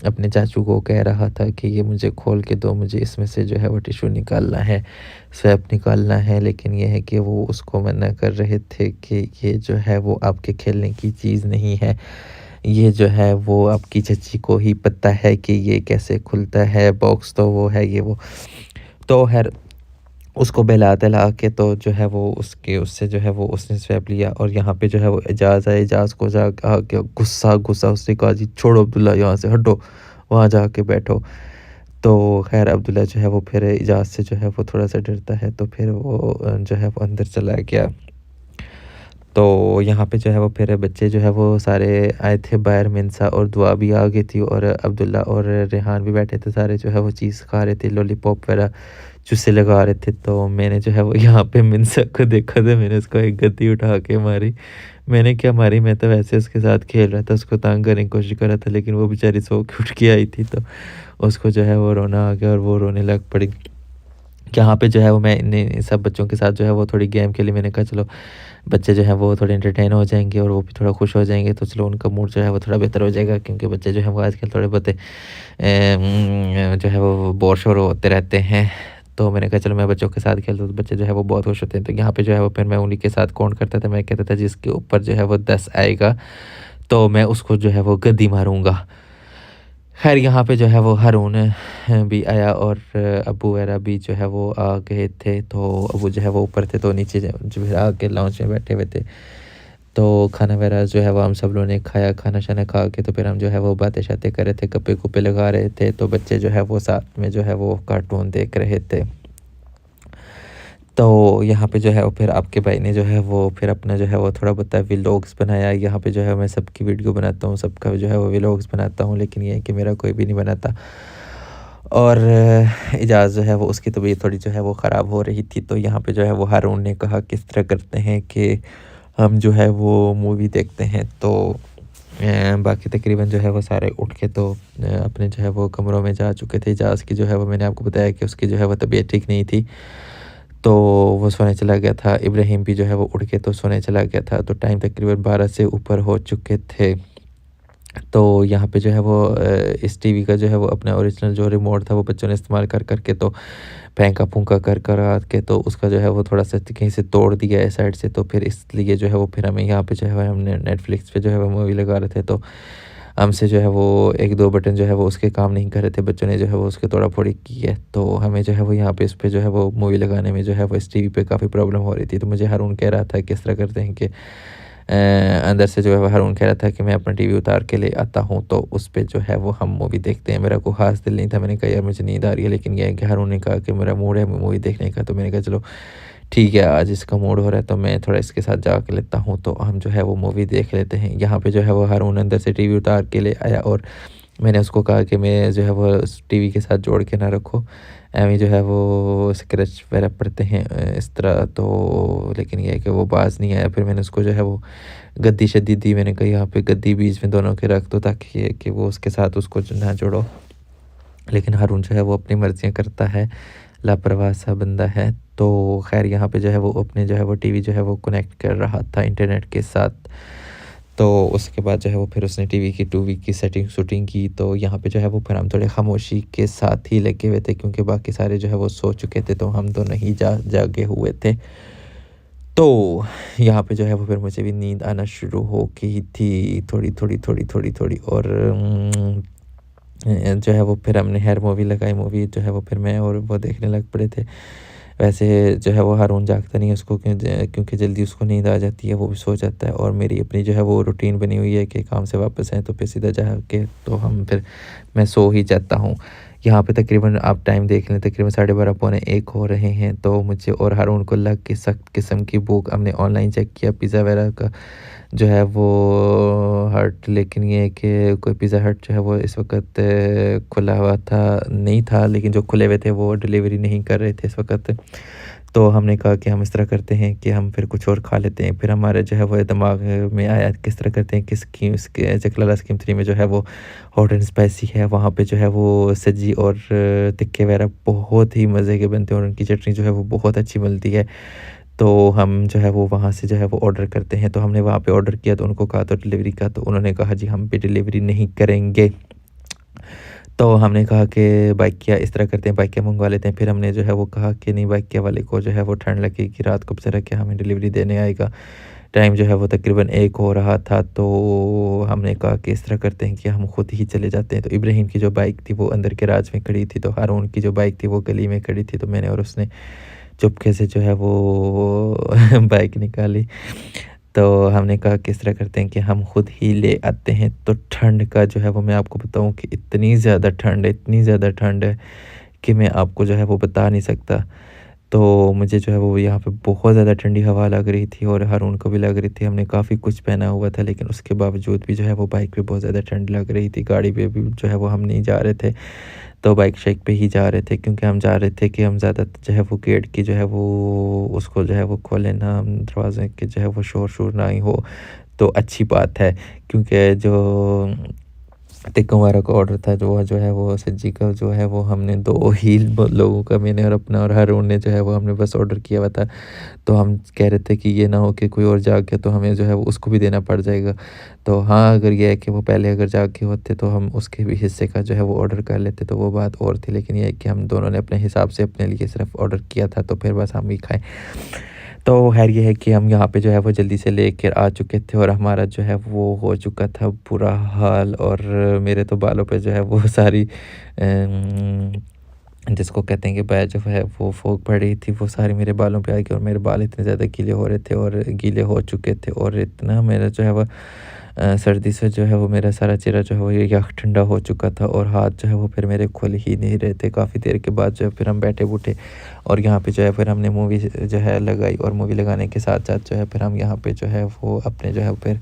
अपने चाचू को कह रहा था कि ये मुझे खोल के दो, मुझे इसमें से जो है वो टिश्यू निकालना है, स्वैप निकालना है। लेकिन ये है कि वो उसको मना कर रहे थे कि ये जो है वो आपके खेलने की चीज़ नहीं है, ये जो है वो आपकी चच्ची को ही पता है कि ये कैसे खुलता है बॉक्स, तो वो है ये वो। तो खैर उसको बहला-तहला के तो जो है वो उसके उससे जो है वो उसने स्वैप लिया और यहाँ पे जो है वो इजाज़ आया, इजाज़ को जा कहा कि गुस्सा उसने कहा जी छोड़ो अब्दुल्ला, यहाँ से हटो, वहाँ जाके बैठो। तो ख़ैर अब्दुल्ला जो है वो फिर इजाज़ से जो है वो थोड़ा-सा डरता है तो फिर वो जो है वो अंदर चला गया। तो यहाँ पे जो है वो फिर बच्चे जो है वो सारे आए थे बाहर, मिनसा और दुआ भी आ गई थी और अब्दुल्ला और रेहान भी बैठे थे, सारे जो है वो चीज़ खा रहे थे, लॉलीपॉप वगैरह चूसे लगा रहे थे। तो मैंने जो है वो यहाँ पे मिनसा को देखा तो मैंने उसको एक गद्दी उठा के मारी। मैंने क्या मारी, मैं तो वैसे उसके साथ खेल रहा था, उसको तंग करने की कोशिश कर रहा था लेकिन वो बेचारी सो के उठ के आई थी तो उसको जो है वो रोना आ गया और वो रोने लग पड़ी। यहाँ पे जो है वो मैं इन सब बच्चों के साथ जो है वो थोड़ी गेम खेली। मैंने कहा चलो बच्चे जो हैं वो थोड़े एंटरटेन हो जाएँगे और वो भी थोड़ा खुश हो जाएँगे तो चलो उनका मूड जो है वो थोड़ा बेहतर हो जाएगा, क्योंकि बच्चे जो हैं वो आजकल थोड़े बहुत जो है वो बोर-शोर होते रहते हैं। तो मैंने कहा चलो मैं बच्चों के साथ खेलता हूँ तो बच्चे जो है वो बहुत खुश होते हैं। तो यहाँ पे जो है वो फिर मैं उन्हीं के साथ काउंट करता था, मैं कहता था जिसके ऊपर जो है वो 10 आएगा तो मैं उसको जो है वो गद्दी मारूँगा। ख़ैर यहाँ पे जो है वो हारून भी आया और अब्बू वगैरह भी जो है वो आ गए थे। तो अब्बू जो है वो ऊपर थे तो नीचे जो है आके लाउंज में बैठे हुए थे। तो खाना वगैरह जो है वो हम सब लोगों ने खाया, खाना-शाना खा के तो फिर हम जो है वो बातें-शातें कर रहे थे, गप्पे-गुप्पे लगा रहे थे। तो बच्चे जो है वो साथ में जो है वो कार्टून देख रहे थे। तो यहाँ पे जो है वो फिर आपके भाई ने जो है वो फिर अपना जो है वो थोड़ा बहुत व्लॉग्स बनाया। यहाँ पे जो है मैं सबकी वीडियो बनाता हूँ, सबका जो है वो व्लॉग्स बनाता हूँ, लेकिन ये है कि मेरा कोई भी नहीं बनाता। और इजाज़ जो है वो उसकी तबीयत थोड़ी जो है वो ख़राब हो रही थी। तो यहाँ पे जो है वो हारून ने कहा किस तरह करते हैं कि हम जो है वो मूवी देखते हैं। तो बाकी तकरीबन जो है वो सारे उठ के तो अपने जो है वो कमरों में जा चुके थे। इजाज़ की जो है वो मैंने आपको बताया कि उसकी जो है वो तबीयत ठीक नहीं थी तो वो सोने चला गया था। इब्राहिम भी जो है वो उठ के तो सोने चला गया था। तो टाइम तकरीबन 12 से ऊपर हो चुके थे। तो यहाँ पे जो है वो इस टीवी का जो है वो अपना ओरिजिनल जो रिमोट था वो बच्चों ने इस्तेमाल कर के तो फेंका-फूँका कर आ के तो उसका जो है वो थोड़ा-सा कहीं से तोड़ दिया है साइड से। तो फिर इसलिए जो है वो फिर हमें यहाँ पे जो है हमने नेटफ्लिक्स पे जो है वो मूवी लगा रहे थे तो हमसे जो है वो 1-2 बटन जो है वो उसके काम नहीं कर रहे थे। बच्चों ने जो है वो उसकी तोड़ा-फोड़ी की है। तो हमें जो है वो यहाँ पे इस पे जो है वो मूवी लगाने में जो है वो इस टीवी पे काफ़ी प्रॉब्लम हो रही थी। तो मुझे हारून कह रहा था कि इस तरह करते हैं कि अंदर से जो है वो हारून कह रहा था कि मैं अपना टीवी उतार के ले आता हूँ तो उस पे जो है वो हम मूवी देखते हैं। मेरा कोई ख़ास दिल नहीं था, मैंने कहा यार मुझे नींद आ रही है, लेकिन ये है कि हारून ने कहा कि मेरा मूड है मूवी देखने का। तो मैंने कहा चलो ठीक है, आज इसका मूड हो रहा है तो मैं थोड़ा इसके साथ जा के लेता हूँ तो हम जो है वो मूवी देख लेते हैं। यहाँ पे जो है वो हारून अंदर से टीवी उतार के ले आया और मैंने उसको कहा कि मैं जो है वो उस टीवी के साथ जोड़ के ना रखो, एवें जो है वो स्क्रैच वगैरह पड़ते हैं इस तरह। तो लेकिन ये है कि वो बाज़ नहीं आया। फिर मैंने उसको जो है वो गद्दी-शद्दी दी, मैंने कहा यहाँ पे गद्दी बीच में दोनों के रख दो ताकि ये कि वो उसके साथ उसको जो ना जोड़ो। लेकिन हारून जो है वो अपनी मर्ज़ियाँ करता है, लापरवाह सा बंदा है। तो ख़ैर यहाँ पे जो है वो अपने जो है वो टीवी जो है वो कनेक्ट कर रहा था इंटरनेट के साथ। तो उसके बाद जो है वो फिर उसने टीवी की 2 वीक की सेटिंग शूटिंग की। तो यहाँ पे जो है वो फिर हम थोड़े खामोशी के साथ ही लगे हुए थे क्योंकि बाकी सारे जो है वो सो चुके थे, तो हम तो नहीं जागे हुए थे। तो यहाँ पे जो है वो फिर मुझे भी नींद आना शुरू हो गई थी थोड़ी और जो है वो फिर हमने हर मूवी लगाई। मूवी जो है वो फिर मैं और वो देखने लग पड़े थे। वैसे जो है वो हारून जागता नहीं है, उसको क्योंकि जल्दी उसको नींद आ जाती है, वो भी सो जाता है। और मेरी अपनी जो है वो रूटीन बनी हुई है कि काम से वापस आएँ तो फिर सीधा जाके तो मैं सो ही जाता हूँ। यहाँ पे तकरीबन आप टाइम देख लें, तकरीबन 12:30 पौने 1 हो रहे हैं। तो मुझे और हारून को लग के सख्त किस्म की भूख। हमने ऑनलाइन चेक किया पिज़्ज़ा वगैरह का जो है वो हट, लेकिन ये है कि कोई पिज़्ज़ा हट जो है वो इस वक्त खुला हुआ था नहीं था, लेकिन जो खुले हुए थे वो डिलीवरी नहीं कर रहे थे इस वक्त। तो हमने कहा कि हम इस तरह करते हैं कि हम फिर कुछ और खा लेते हैं। फिर हमारे जो है वो दिमाग में आया किस तरह करते हैं कि स्कीम चकलाला स्कीम 3 में जो है वो हॉट एंड स्पाइसी है, वहाँ पे जो है वो सब्जी और टिक्के वगैरह बहुत ही मज़े के बनते हैं और उनकी चटनी जो है वो बहुत अच्छी मिलती है। तो हम जो है वो वहाँ से जो है वो ऑर्डर करते हैं। तो हमने वहाँ पे ऑर्डर किया, तो उनको कहा तो डिलीवरी का, तो उन्होंने कहा जी हम पे डिलीवरी नहीं करेंगे। तो हमने कहा कि बाइकिया इस तरह करते हैं, बाइकिया मंगवा लेते हैं। फिर हमने जो है वो कहा कि नहीं, बाइकिया वाले को जो है वो ठंड लगेगी, रात को बेचारा क्या हमें डिलीवरी देने आएगा। टाइम जो है वो तकरीबन 1 हो रहा था। तो हमने कहा कि इस तरह करते हैं कि हम खुद ही चले जाते हैं। तो इब्राहिम की जो बाइक थी वो अंदर गैराज में खड़ी थी, तो हारून की जो बाइक थी वो गली में खड़ी थी। तो मैंने और उसने चुपके से जो है वो बाइक निकाली। तो हमने कहा किस तरह करते हैं कि हम खुद ही ले आते हैं। तो ठंड का जो है वो मैं आपको बताऊं कि इतनी ज़्यादा ठंड है, इतनी ज़्यादा ठंड है कि मैं आपको जो है वो बता नहीं सकता। तो मुझे जो है वो यहाँ पे बहुत ज़्यादा ठंडी हवा लग रही थी और हारून को भी लग रही थी। हमने काफ़ी कुछ पहना हुआ था, लेकिन उसके बावजूद भी जो है वो बाइक पे बहुत ज़्यादा ठंड लग रही थी। गाड़ी पे भी जो है वो हम नहीं जा रहे थे, तो बाइक शाइक पे ही जा रहे थे, क्योंकि हम जा रहे थे कि हम ज़्यादा जो है वो गेट की जो है वो उसको जो है वो खोलें ना, दरवाज़े के जो है वो शोर ना ही हो, तो अच्छी बात है। क्योंकि जो टिक्का मारा का ऑर्डर था जो है वो सज्जी का जो है वो हमने 2 ही लोगों का, मैंने और अपना और हारून ने जो है वो हमने बस ऑर्डर किया हुआ था। तो हम कह रहे थे कि ये ना हो कि कोई और जाग गया तो हमें जो है वो उसको भी देना पड़ जाएगा। तो हाँ, अगर ये है कि वो पहले अगर जाग के होते तो हम उसके भी हिस्से का जो है वो ऑर्डर कर लेते, तो वो बात और थी। लेकिन ये है कि हम दोनों ने अपने हिसाब से अपने लिए सिर्फ ऑर्डर किया था, तो फिर बस हम ही खाएँ। तो खैर ये है कि हम यहाँ पे जो है वो जल्दी से लेकर आ चुके थे और हमारा जो है वो हो चुका था बुरा हाल। और मेरे तो बालों पे जो है वो सारी जिसको कहते हैं कि बैज जो है वो फोक पड़ रही थी, वो सारी मेरे बालों पे आ गई और मेरे बाल इतने ज़्यादा गीले हो रहे थे और गीले हो चुके थे। और इतना मेरा जो है वो सर्दी से जो है वो मेरा सारा चेहरा जो है वो यख ठंडा हो चुका था और हाथ जो है वो फिर मेरे खुल ही नहीं रहे थे। काफ़ी देर के बाद जो है फिर हम बैठे बूठे और यहाँ पे जो है फिर हमने मूवी जो है लगाई, और मूवी लगाने के साथ साथ जो है फिर हम यहाँ पे जो है वो अपने जो है फिर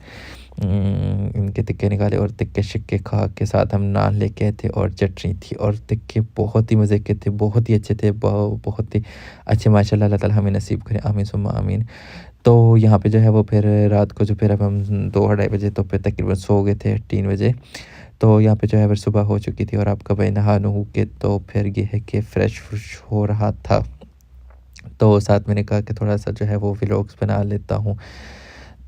इनके तिक्के निकाले और तिक्के शिक्के खा के साथ हम नान लेके आए थे और चटनी थी। और तिक्के बहुत ही मज़े के थे, बहुत ही अच्छे थे, बहुत ही अच्छे माशाल्लाह। अल्लाह ताला हमें नसीब करे, आमीन सुम्मा आमीन। तो यहाँ पे जो है वो फिर रात को जो फिर अब हम 2 ढाई बजे तो फिर तकरीबन सो गए थे 3 बजे। तो यहाँ पे जो है फिर सुबह हो चुकी थी और आपका भाई नहा नु के तो फिर ये है कि फ्रेश व्रेश हो रहा था। तो साथ मैंने कहा कि थोड़ा-सा जो है वो व्लॉग्स बना लेता हूँ।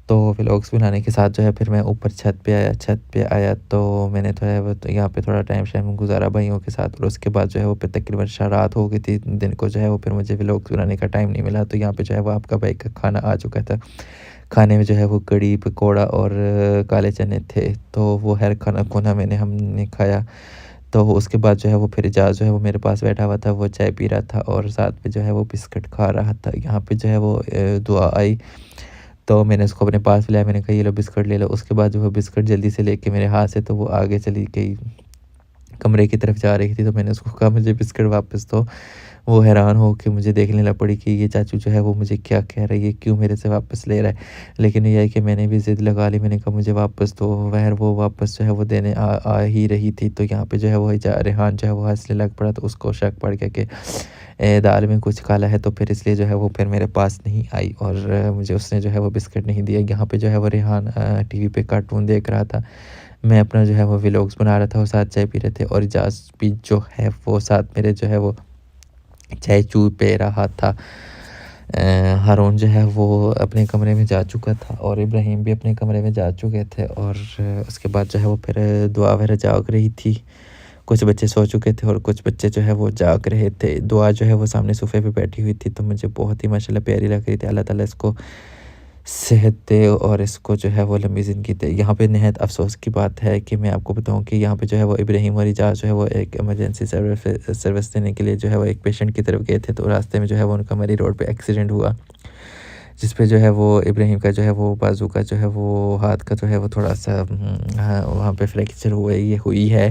तो व्लॉग्स बनाने के साथ जो है फिर मैं ऊपर छत पे आया तो मैंने जो है वो तो यहाँ पे थोड़ा टाइम शाइम गुज़ारा भाइयों के साथ। और उसके बाद जो है वो फिर तकरीबन रात हो गई थी। दिन को जो है वो फिर मुझे व्लॉग्स बनाने का टाइम नहीं मिला। तो यहाँ पे जो है वो आपका भाई का खाना आ चुका था। खाने में जो है वो कढ़ी, पकौड़ा और काले चने थे। तो वो हर खाना खुना हमने खाया। तो उसके बाद जो है वो फिर इजाज़ जो है वो मेरे पास बैठा हुआ था, वो चाय पी रहा था और साथ में जो है वो बिस्किट खा रहा था। यहाँ पे जो है वो दुआ आई, तो मैंने उसको अपने पास बुलाया, मैंने कहा ये लो बिस्किट ले लो। उसके बाद जो वो बिस्किट जल्दी से लेके मेरे हाथ से तो वो आगे चली गई, कमरे की तरफ जा रही थी। तो मैंने उसको कहा मुझे बिस्किट वापस दो। वो हैरान हो के मुझे देखने लग पड़ी कि ये चाचू जो है वो मुझे क्या कह रही है, क्यों मेरे से वापस ले रहा है। लेकिन ये है कि मैंने भी ज़िद लगा ली, मैंने कहा मुझे वापस दो। वो वापस जो है वो देने आ ही रही थी। तो यहाँ पे जो है वो रेहान जो है वो हँसने लग पड़ा। तो उसको शक पड़ गया कि दाल में कुछ काला है, तो फिर इसलिए जो है वो फिर मेरे पास नहीं आई और मुझे उसने जो है वो बिस्किट नहीं दिया। यहाँ पे जो है वो रेहान टीवी पे कार्टून देख रहा था, मैं अपना जो है वो व्लॉग्स बना रहा था और साथ चाय पी रहे थे। और इजाज़ भी जो है वो साथ मेरे जो है वो चाय चू पे रहा था। हारून जो है वो अपने कमरे में जा चुका था और इब्राहिम भी अपने कमरे में जा चुके थे और उसके बाद जो है वो फिर दुआ वगैरह जाग रही थी। कुछ बच्चे सो चुके थे और कुछ बच्चे जो है वो जाग रहे थे। दुआ जो है वो सामने सोफ़े पे बैठी हुई थी, तो मुझे बहुत ही माशाल्लाह प्यारी लग रही थी। अल्लाह ताला इसको सेहत दे और इसको जो है वो लंबी ज़िंदगी दे। यहाँ पे नहायत अफ़सोस की बात है कि मैं आपको बताऊँ कि यहाँ पे जो है वो इब्राहिम और इजाज़ जो है वो एक इमरजेंसी सर्विस देने के लिए जो है वो एक पेशेंट की तरफ गए थे, तो रास्ते में जो है वो उनका मरी रोड पे एक्सीडेंट हुआ, जिस पे जो है वो इब्राहिम का जो है वो बाजू का जो है वो हाथ का जो है वो थोड़ा-सा हाँ, वहाँ पे फ्रैक्चर हुई है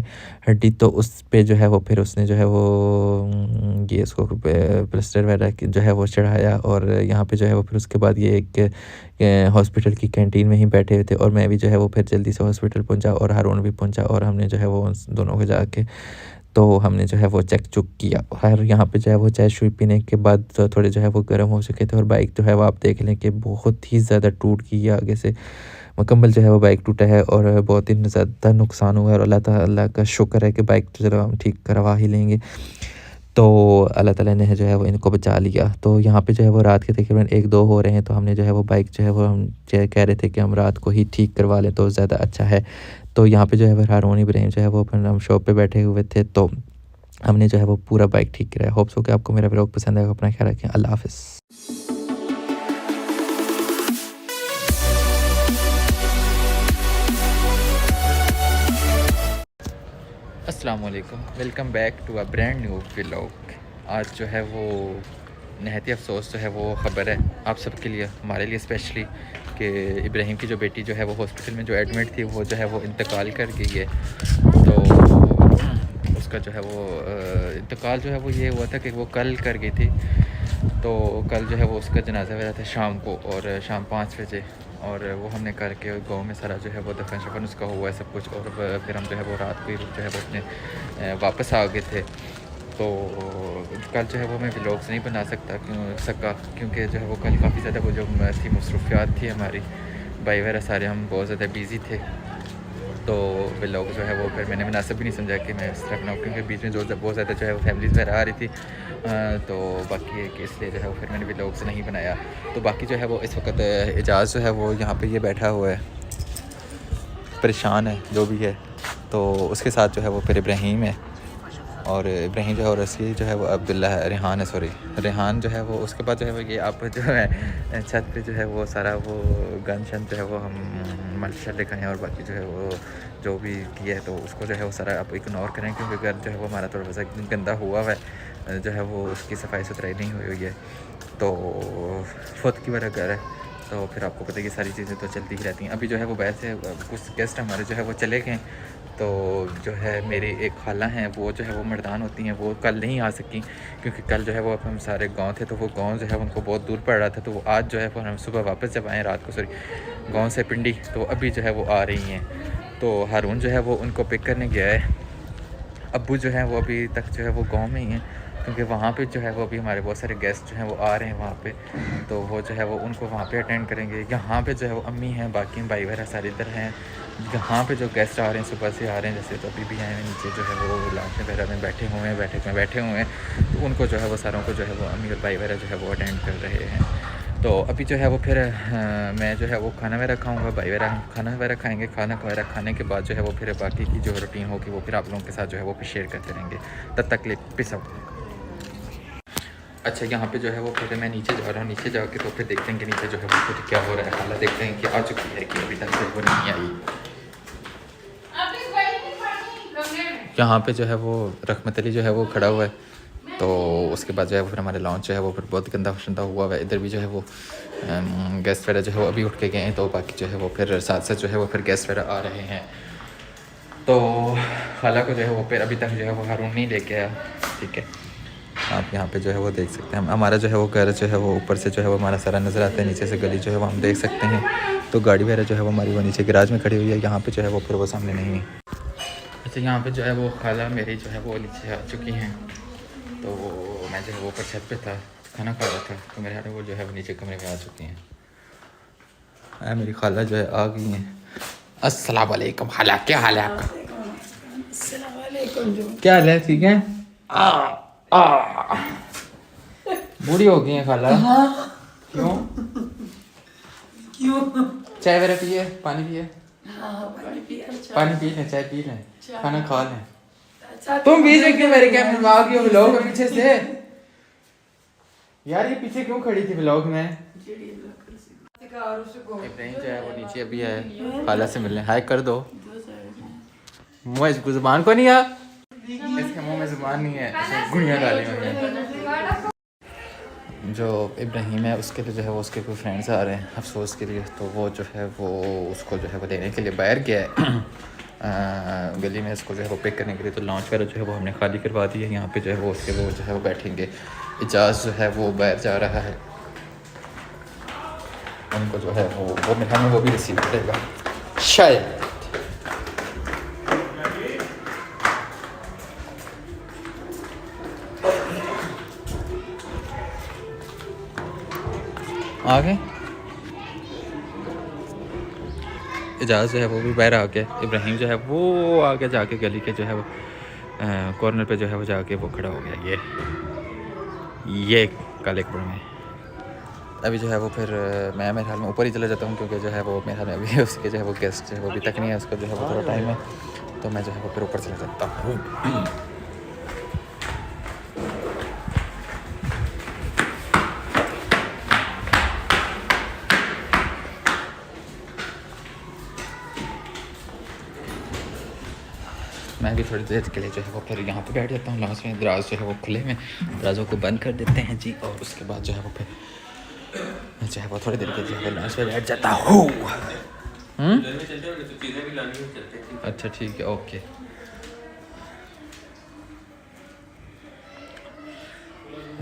हड्डी, तो उस पे जो है वो फिर उसने जो है वो ये इसको प्लास्टर वगैरह जो है वो चढ़ाया और यहाँ पे जो है वो फिर उसके बाद ये एक हॉस्पिटल की कैंटीन में ही बैठे हुए थे और मैं भी जो है वो फिर जल्दी से हॉस्पिटल पहुँचा और हारून भी पहुँचा और हमने जो है वो उन दोनों को जाके तो हमने जो है वो चेक चुक किया। खैर यहाँ पे जो है वो चाय शुई पीने के बाद तो थोड़े जो है वो गर्म हो चुके थे और बाइक जो है वो आप देख लें कि बहुत ही ज़्यादा टूट गई है, आगे से मुकम्मल जो है वो बाइक टूटा है और बहुत ही ज़्यादा नुकसान हुआ है और अल्लाह ताला का शुक्र है कि बाइक तो चलो हम ठीक करवा ही लेंगे। तो अल्लाह ताला ने जो है वो इनको बचा लिया। तो यहाँ पे जो है वो रात के तकरीबन 1-2 हो रहे हैं, तो हमने जो है वो बाइक जो है वो हम कह रहे थे कि हम रात को ही ठीक करवा लें तो ज़्यादा अच्छा है। तो यहाँ पे जो है वो हारून इब्राहिम जो है वो अपन हम शॉप पे बैठे हुए थे, तो हमने जो है वो पूरा बाइक ठीक कराया। होप सो कि आपको मेरा व्लॉग पसंद आएगा। अपना ख्याल रखें। अल्लाह हाफ़िज़। अस्सलाम वालेकुम, welcome back to a brand new vlog. आज जो है वो नहायत अफसोस जो है वो ख़बर है आप सबके लिए, हमारे लिए स्पेशली, कि इब्राहिम की जो बेटी जो है वो हॉस्पिटल में जो एडमिट थी वो जो है वो इंतकाल कर गई है। तो उसका जो है वो इंतकाल जो है वो ये हुआ था कि वो कल कर गई थी। तो कल जो है वो उसका जनाजा वगैरह था शाम को और शाम 5 बजे, और वो हमने करके गांव में सारा जो है वो दफन शफन उसका हुआ है सब कुछ, और फिर हम जो है वो रात को ही जो है वो अपने वापस आ गए थे। तो कल जो है वो मैं व्लॉग्स नहीं बना सका क्योंकि जो है वो कल काफ़ी ज़्यादा वो जो थी मसरूफियात थी हमारी, भाई वगैरह सारे हम बहुत ज़्यादा बिज़ी थे। तो व्लॉग जो है वो फिर मैंने मुनासिब भी नहीं समझा कि मैं इस तरह बनाऊँ, क्योंकि बीच में जो बहुत ज़्यादा जो है वो फैमिलीज़ वगैरह आ रही थी। तो बाकी है कि इसलिए जो है वो फिर मैंने व्लॉग्स नहीं बनाया। तो बाकी जो है वो इस वक्त एजाज़ जो है वो यहाँ पे ये बैठा हुआ है, परेशान है जो भी है। तो उसके साथ जो है वो फिर इब्राहिम है, और इब्राहिम जो है और रसी जो है वो अब्दुल्ला है, रेहान है, सॉरी रेहान जो है वो। उसके बाद जो है वो ये आप जो है छत पे जो है वो सारा वो गन शन जो है वो हम मलशल दिखाएँ, और बाकी जो है वो जो भी किया है तो उसको जो है वो सारा आप इग्नोर करें, क्योंकि घर जो है वो हमारा थोड़ा सा गंदा हुआ है, जो है वो उसकी सफाई सुथराई नहीं हुई हुई है। तो फुत की वजह घर है, तो फिर आपको पता है कि सारी चीज़ें तो चलती ही रहती हैं। अभी जो है वो वैसे कुछ गेस्ट हमारे जो है वो चले गए, तो जो है मेरी एक खाला हैं वो जो है वो मर्दान होती हैं, वो कल नहीं आ सकी क्योंकि कल जो है वो हम सारे गांव थे, तो वो गांव जो है उनको बहुत दूर पड़ रहा था। तो वो आज जो है वो हम सुबह वापस जब आए रात को, सॉरी गांव से पिंडी, तो अभी जो है वो आ रही हैं। तो हारून जो है वो उनको पिक करने गया है। अब्बू जो है वो अभी तक जो है वो गाँव में ही हैं, क्योंकि वहाँ पे जो है वो अभी हमारे बहुत सारे गेस्ट जो हैं वो आ रहे हैं वहाँ पे, तो वो जो है वो उनको वहाँ पे अटेंड करेंगे। यहाँ पे जो है वो अम्मी हैं, बाकी भाई वगैरह सारे इधर हैं। यहाँ पे जो गेस्ट आ रहे हैं सुबह से आ रहे हैं, जैसे तो अभी भी आए हैं नीचे जो है वो लाउंज वगैरह में बैठे हुए हैं, बैठे हुए हैं। तो उनको जो है वो सारों को जो है वो अम्मी और भाई वगैरह जो है वो अटेंड कर रहे हैं। तो अभी जो है वो फिर मैं जो है वो खाना वगैरह खाऊँगा, भाई वगैरह खाना वगैरह खाएँगे। खाना वगैरह खाने के बाद जो है वो फिर बाकी की जो रूटीन होगी वो फिर आप लोगों के साथ जो है वो फिर शेयर करते रहेंगे। तब तक ले पीस आउट। अच्छा, यहाँ पे जो है वो फिर मैं नीचे जा रहा हूँ, नीचे जाके तो फिर देखते हैं कि नीचे जो है वो फिर क्या हो रहा है। हालात देखते हैं कि आ चुकी है कि अभी तक जो वो नहीं आई। यहाँ पे जो है वो रहमत अली जो है वो खड़ा हुआ है, तो उसके बाद जो है वो फिर हमारे लॉन्च जो है वो फिर बहुत गंदा शंदा हुआ है। इधर भी जो है वो गेस्ट वगैरह जो है वो अभी उठ के गए हैं, तो बाकी जो है वो फिर साथ साथ जो है वो फिर गेस्ट वगैरह आ रहे हैं। तो खाला को जो है वो फिर अभी तक जो है वो हारून नहीं लेके आया। ठीक है, आप यहाँ पे जो है वो देख सकते हैं। हमारा जो है वो घर जो है वो ऊपर से जो है वो हमारा सारा नज़र आता है, नीचे से गली जो है वो हम देख सकते हैं। तो गाड़ी वगैरह जो है वो हमारी वो नीचे गैराज में खड़ी हुई है, यहाँ पे जो है वो फिर वो सामने नहीं है। अच्छा, यहाँ पे जो है वो खाला मेरी जो है वो नीचे आ चुकी हैं, तो मैं जो है वो ऊपर छत पे था, खाना खा रहा था, तो मेरे यहाँ वो जो है वो नीचे कमरे में आ चुकी हैं। मेरी खाला जो है आ गई हैं। अस्सलाम वालेकुम खाला, क्या हाल है आपका? क्या हाल है? ठीक है। बूढ़ी हो गई है खाला। हाँ। क्यों? क्यों? चाय वगैरह पिए, पानी पिए? हाँ, पानी पिया, पानी पी लें, चाय पी लें, चाय। खाना खा लें। अच्छा, तुम बीच में क्यों मेरे कैमरे में आ गई हो व्लॉग में पीछे से? यार ये पीछे क्यों खड़ी थी व्लॉग में? इब्राहिम जो है वो नीचे अभी है खाला से मिलने। हाय कर दो। मुँह इसको जुबान को नहीं आ, इसके मुंह में जुबान नहीं है, इसमें गुड़ियाँ डाली हुई हैं। जो इब्राहिम है उसके लिए जो है वो उसके कोई फ्रेंड्स आ रहे हैं अफसोस के लिए, तो वो जो है वो उसको जो है वो लेने के लिए बाहर गया है गली में, इसको जो है वो पिक करने के लिए। तो लॉन्च वगैरह जो है वो हमने खाली करवा दी है। यहाँ पे जो है वो उसके वो जो है वो बैठेंगे। इजाज़ जो है वो बाहर जा रहा है, उनको जो है वो मेरे ख्याल में वो भी रिसीव करेगा शायद। आ गए इजाज़ जो है वो भी बाहर आ गया। इब्राहिम जो है वो आगे जाके गली के जो है वो कॉर्नर पे जो है वो जाके वो खड़ा हो गया। ये काले कपड़े में। अभी जो है वो फिर मैं मेरे ख्याल में ऊपर ही चला जाता हूँ, क्योंकि जो है वो मेरे ख्याल में अभी उसके जो है वो गेस्ट जो है वो अभी तक नहीं है, उसका जो है वो थोड़ा टाइम है, तो मैं जो है वो फिर ऊपर चला जाता हूँ। मैं भी थोड़ी देर के लिए जो है वो फिर यहाँ पे बैठ जाता हूँ लास्ट में। दराज जो है वो खुले में, दराजों को बंद कर देते हैं जी, और उसके बाद जो है वो फिर मैं जो है वो थोड़ी देर के जो है लास्ट में बैठ जाता हूँ। अच्छा ठीक है, ओके।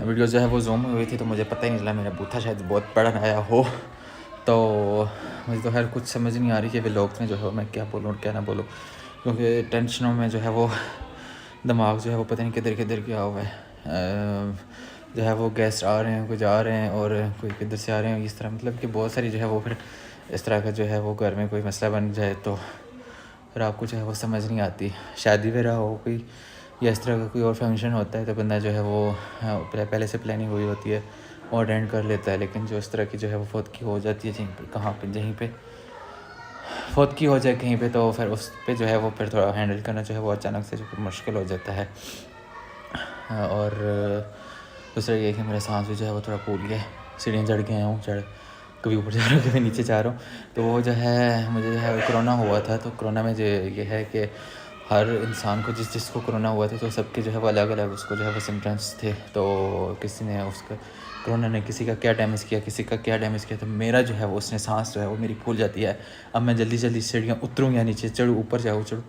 वीडियो जो है वो जूम हुई थी तो मुझे पता ही नहीं चला, मेरा बूथा शायद बहुत बड़ा आया हो, तो मुझे तो खैर कुछ समझ नहीं आ रही कि व्लॉग में जो है मैं क्या बोलूँ और क्या ना बोलूँ, क्योंकि टेंशनों में जो है वो दिमाग जो है वो पता नहीं किधर किधर गया हुआ है। जो है वो गेस्ट आ रहे हैं, कोई जा रहे हैं और कोई किधर से आ रहे हैं, इस तरह मतलब कि बहुत सारी जो है वो फिर इस तरह का जो है वो घर में कोई मसला बन जाए तो फिर आपको जो है वो समझ नहीं आती। शादी वगैरह हो कोई या इस तरह का कोई और फंक्शन होता है तो बंदा जो है वो पहले से प्लानिंग हुई होती है और अटेंड कर लेता है, लेकिन जो इस तरह की जो है वो फौतगी हो जाती है कहीं पर कहाँ पर जहीं पे फौतगी हो जाए कहीं पे, तो फिर उस पे जो है वो फिर थोड़ा हैंडल करना जो है वो अचानक से जो मुश्किल हो जाता है। और दूसरा ये है कि मेरा सांस भी जो है वो थोड़ा फूल गया, सीढ़ियाँ चढ़ गया हूँ, कभी ऊपर जा रहा हूँ कभी नीचे जा रहा हूँ। तो वो जो है मुझे जो है कोरोना हुआ था, तो कोरोना में जो ये है कि हर इंसान को जिसको कोरोना हुआ था तो सबके जो है वो अलग अलग उसको जो है वो सिम्टम्स थे। तो किसी ने उसका कोरोना ने किसी का क्या डैमेज किया, किसी का क्या डैमेज किया, तो मेरा जो है वो उसने सांस जो है वो मेरी फूल जाती है। अब मैं जल्दी जल्दी सीढ़ियाँ उतरूँ या नीचे चढ़ूँ, ऊपर जाऊँ चढ़ूँ,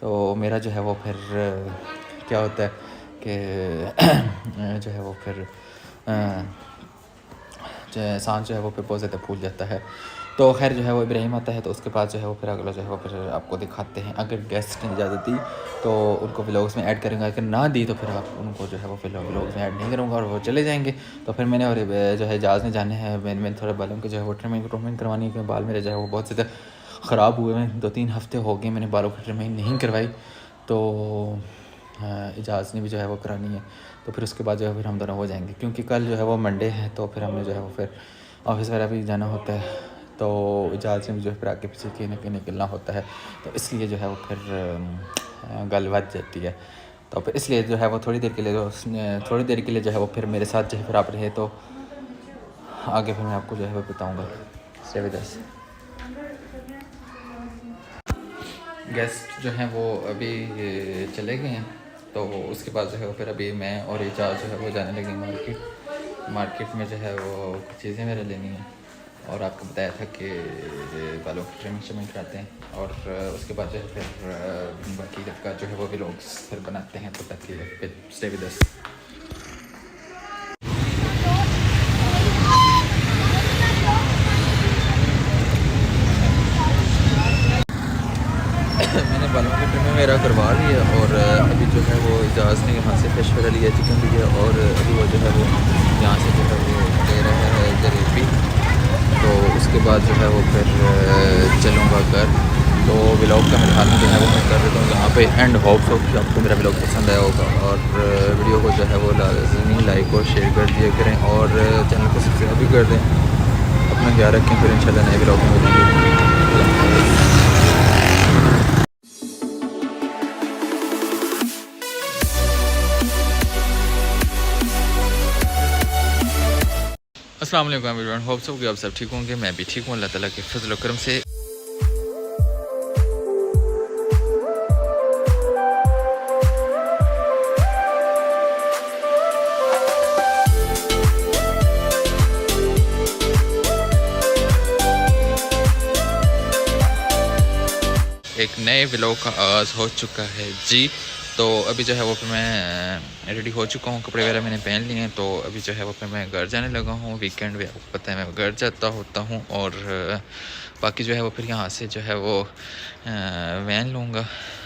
तो मेरा जो है वो फिर क्या होता है कि जो है वो फिर जो है सांस जो है वो फिर बहुत ज़्यादा फूल जाता है। तो खैर जो है वो इब्राहिम आता है तो उसके बाद जो है वो फिर अगला जो है वो फिर आपको दिखाते हैं। अगर गेस्ट ने इजाज़त दी तो उनको व्लॉग्स में ऐड करूँगा, अगर ना दी तो फिर आप उनको जो है वो फिर व्लॉग्स में ऐड नहीं करूँगा और वो चले जाएंगे। तो फिर मैंने और जो है इजाज़ ने जाने हैं, मैंने थोड़ा बालों के जो है वो ट्रिमिंग करवानी है, क्योंकि बाल मेरे जो है वो बहुत ज़्यादा ख़राब हुए हैं। 2-3 हफ़्ते हो गए मैंने बालों की ट्रिमिंग नहीं करवाई, तो इजाज़ ने भी जो है वो करानी है। तो फिर उसके बाद जो है फिर हम दोनों हो जाएंगे, क्योंकि कल जो है वो मंडे है तो फिर हमने जो है वो फिर ऑफिस वगैरह भी जाना होता है, तो इजाज़ में जो है फिर आगे पीछे कहीं ना कहीं निकलना होता है, तो इसलिए जो है वो फिर गल बच जाती है। तो फिर इसलिए जो है वो थोड़ी देर के लिए जो है वो फिर मेरे साथ जो है फिर आप रहे, तो आगे फिर मैं आपको जो है वो बताऊँगा। Stay with us. गेस्ट जो हैं वो अभी चले गए हैं, तो उसके बाद जो है वो फिर अभी मैं और इजाज़ जो है वो जाने लगे मार्केट में जो है वो कुछ चीज़ें मेरे लेनी है, और आपको बताया था कि बालों की ट्रिमिंग कराते हैं, और उसके बाद जो है फिर बाकी का जो है वो व्लॉग्स फिर बनाते हैं। तो तक के स्टे विद अस। मैंने बालों की ट्रिमिंग मेरा करवा ली है, और अभी जो है वो इजाज़ ने यहाँ से फिश वगैरह लिया, चिकन लिया, और अभी वो जो है वो यहाँ से जो है वो ले रहा है जलेबी। तो उसके बाद जो है वो फिर चलूँगा घर। तो व्लॉग का मेरे हाल में जो है वो मैं कर देता हूँ यहाँ पे एंड होप्स हो कि आपको मेरा व्लॉग पसंद आया होगा, और वीडियो को जो है वो लाजमी लाइक और शेयर कर दिया करें, और चैनल को सब्सक्राइब भी कर दें। अपना ख्याल रखें, फिर इंशाल्लाह नए व्लॉग में मिलेंगे। अस्सलाम वालेकुम एवरीवन, होप्स हो कि आप सब ठीक होंगे। मैं भी ठीक हूँ, अल्लाह ताला के फजल व करम से। एक नए व्लॉग का आगाज़ हो चुका है जी। तो अभी जो है वो फिर मैं रेडी हो चुका हूँ, कपड़े वगैरह मैंने पहन लिए हैं। तो अभी जो है वो फिर मैं घर जाने लगा हूँ। वीकेंड में आपको पता है मैं घर जाता होता हूँ, और बाकी जो है वो फिर यहाँ से जो है वो वैन लूँगा,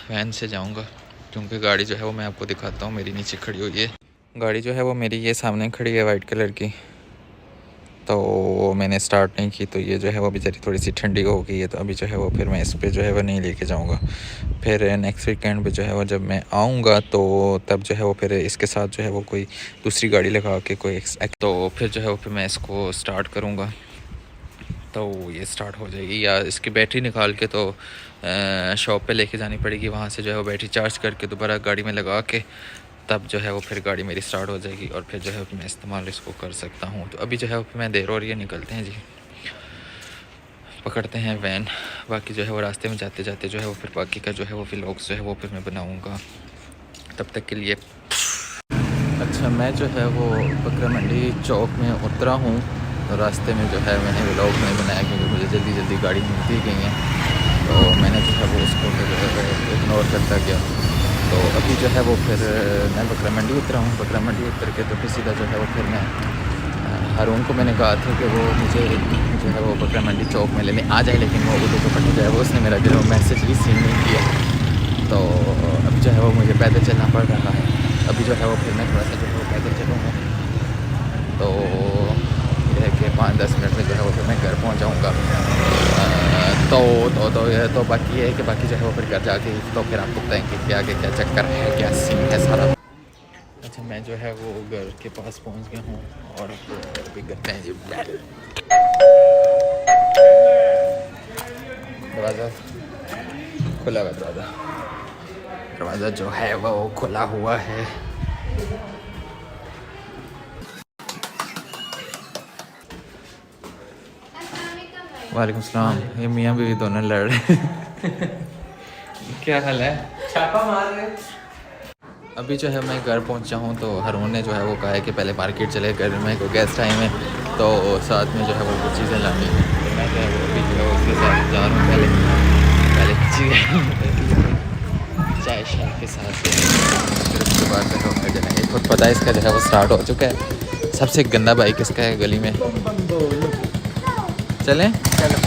वैन से जाऊँगा, क्योंकि गाड़ी जो है वो मैं आपको दिखाता हूँ मेरी नीचे खड़ी हुई है। गाड़ी जो है वो मेरी ये सामने खड़ी है वाइट कलर की, तो मैंने स्टार्ट नहीं की, तो ये जो है वो बेचारी थोड़ी सी ठंडी हो गई है। तो अभी जो है वो फिर मैं इस पे जो है वो नहीं लेके जाऊँगा। फिर नेक्स्ट वीकेंड पे जो है वो जब मैं आऊँगा तो तब जो है वो फिर इसके साथ जो है वो कोई दूसरी गाड़ी लगा के कोई तो फिर जो है वो फिर मैं इसको स्टार्ट करूँगा, तो ये स्टार्ट हो जाएगी। या इसकी बैटरी निकाल के तो शॉप पे लेके जानी पड़ेगी, वहाँ से जो है वो बैटरी चार्ज करके दोबारा गाड़ी में लगा के तब जो है वो फिर गाड़ी मेरी स्टार्ट हो जाएगी, और फिर जो है मैं इस्तेमाल इसको कर सकता हूँ। तो अभी जो है वो मैं देर हो रही है, निकलते हैं जी, पकड़ते हैं वैन। बाकी जो है वो रास्ते में जाते जाते जो है वो फिर बाकी का जो है वो व्लॉग्स जो है वो फिर मैं बनाऊँगा। तब तक के लिए अच्छा, मैं जो है वो बकरा मंडी चौक में उतरा हूँ, तो रास्ते में जो है मैंने व्लॉग नहीं बनाया क्योंकि मुझे जल्दी जल्दी गाड़ी मिलती गई हैं, तो मैंने जो है वो उसको फिर इग्नोर करता गया। तो अभी जो है वो फिर मैं बकरा मंडी उतरा हूँ। बकरा मंडी उतर के तो फिर सीधा जो है वो फिर मैं हारून को मैंने कहा था कि वो मुझे जो है वो बकरा मंडी चौक में लेने आ जाए, लेकिन वो उधर को पहुँच जाए, वो उसने मेरा जो है मैसेज रिसीव नहीं किया। तो अभी जो है वो मुझे पैदल चलना पड़ रहा है। अभी जो है वो फिर मैं थोड़ा सा जो है वो पैदल चलूँगा, तो यह कि 5-10 मिनट में जो है वो फिर मैं घर पहुँच जाऊँगा। तो बाकी ये है कि बाकी जो है वो फिर घर जाके तो फिर आपको बताएंगे कि आगे क्या चक्कर है, क्या सीन है सारा। अच्छा, मैं जो है वो घर के पास पहुँच गया हूँ, और अभी करते हैं जी दरवाज़ा खुला हुआ, दरवाज़ा जो है वो खुला हुआ है। वालेकुम सलाम। ये मियाँ बीवी दोनों लड़ रहे क्या हाल है? छापा मार रहे। अभी जो है मैं घर पहुंचा हूं, तो हारून ने जो है वो कहा है कि पहले मार्केट चले, घर में कोई गेस्ट आए हैं, तो साथ में जो है वो कुछ चीज़ें लानी है। तो मैं जो है वो अभी जो है उसके साथ जा रहा हूँ। पहले चीज़ें चाय शाय के साथ, फिर उसके बाद जो है जो है खुद पता है इसका जो है वो स्टार्ट हो चुका है। सबसे गंदा बाइक इसका है गली में। चलें चलो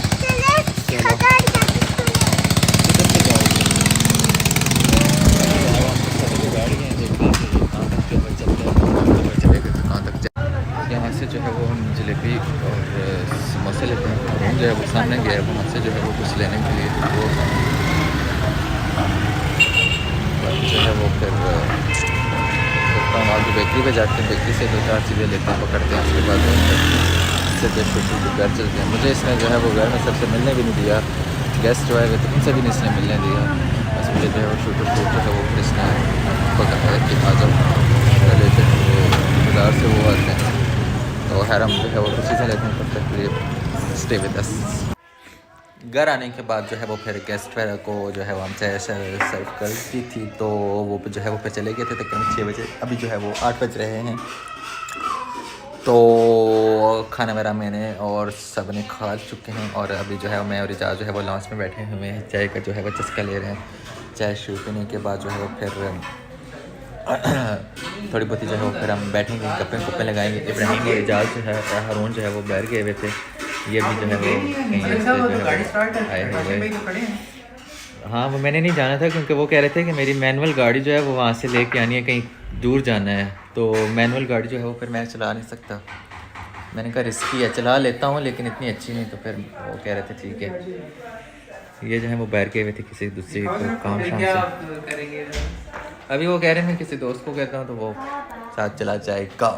यहाँ से जो है वो हम जलेबी और समोसे लेते हैं। हम जो है वो सामने गया है, वहाँ से जो है वो कुछ लेने के लिए वो बाकी जो है वो फिर वहाँ जो बेकरी पे जाते हैं, बेकरी से 2-4 चीज़ें लेते हैं, पकड़ते हैं। उसके बाद इससे जो शुरू घर चलते हैं। मुझे इसने जो है वो घर में सबसे मिलने भी नहीं दिया, गेस्ट जो है तो उनसे भी नहीं इसने मिलने दिया। बस मुझे जो है वो शूटर जो है वो फिर इसने पकड़ा कि आ जाओ लेते हैं। वो बाज़ार से वो आते हैं, तो खैर हम जो है वो कुछ चीज़ें लेते हैं, तब तक के लिए स्टे विद अस। घर आने के बाद जो है वो फिर गेस्ट वगैरह को जो है वो हमसे सर्व कर दी थी, तो वो जो है वो फिर चले गए थे तकरीबन 6 बजे। अभी जो है वो 8 बज रहे हैं, तो खाना वगैरह मैंने और सब ने खा चुके हैं, और अभी जो है मैं और इजाज़ जो है वो लॉन्च में बैठे हुए हैं, चाय का जो है वो चस्का ले रहे हैं। चाय शुरू पीने के बाद जो है वो फिर थोड़ी बहुत जो है वो फिर हम बैठेंगे, गप्पे लगाएंगे। इब्राहिम और इजाज़ जो है, हारून जो है वो बाहर गए हुए थे, ये भी जो है वो कहीं आए हुए। हाँ, वो मैंने नहीं जाना था क्योंकि वो कह रहे थे कि मेरी मैनुअल गाड़ी जो है वो वहाँ से लेके आनी है, कहीं दूर जाना है, तो मैनुअल गाड़ी जो है वो फिर मैं चला नहीं सकता। मैंने कहा रिस्की है, चला लेता हूँ लेकिन इतनी अच्छी नहीं। तो फिर वो कह रहे थे ठीक है, ये जो है वो बाहर गए हुए थे किसी दूसरी काम शाम से। करेंगे अभी वो कह रहे हैं मैं किसी दोस्त को कहता हूँ तो वो साथ चला जाएगा।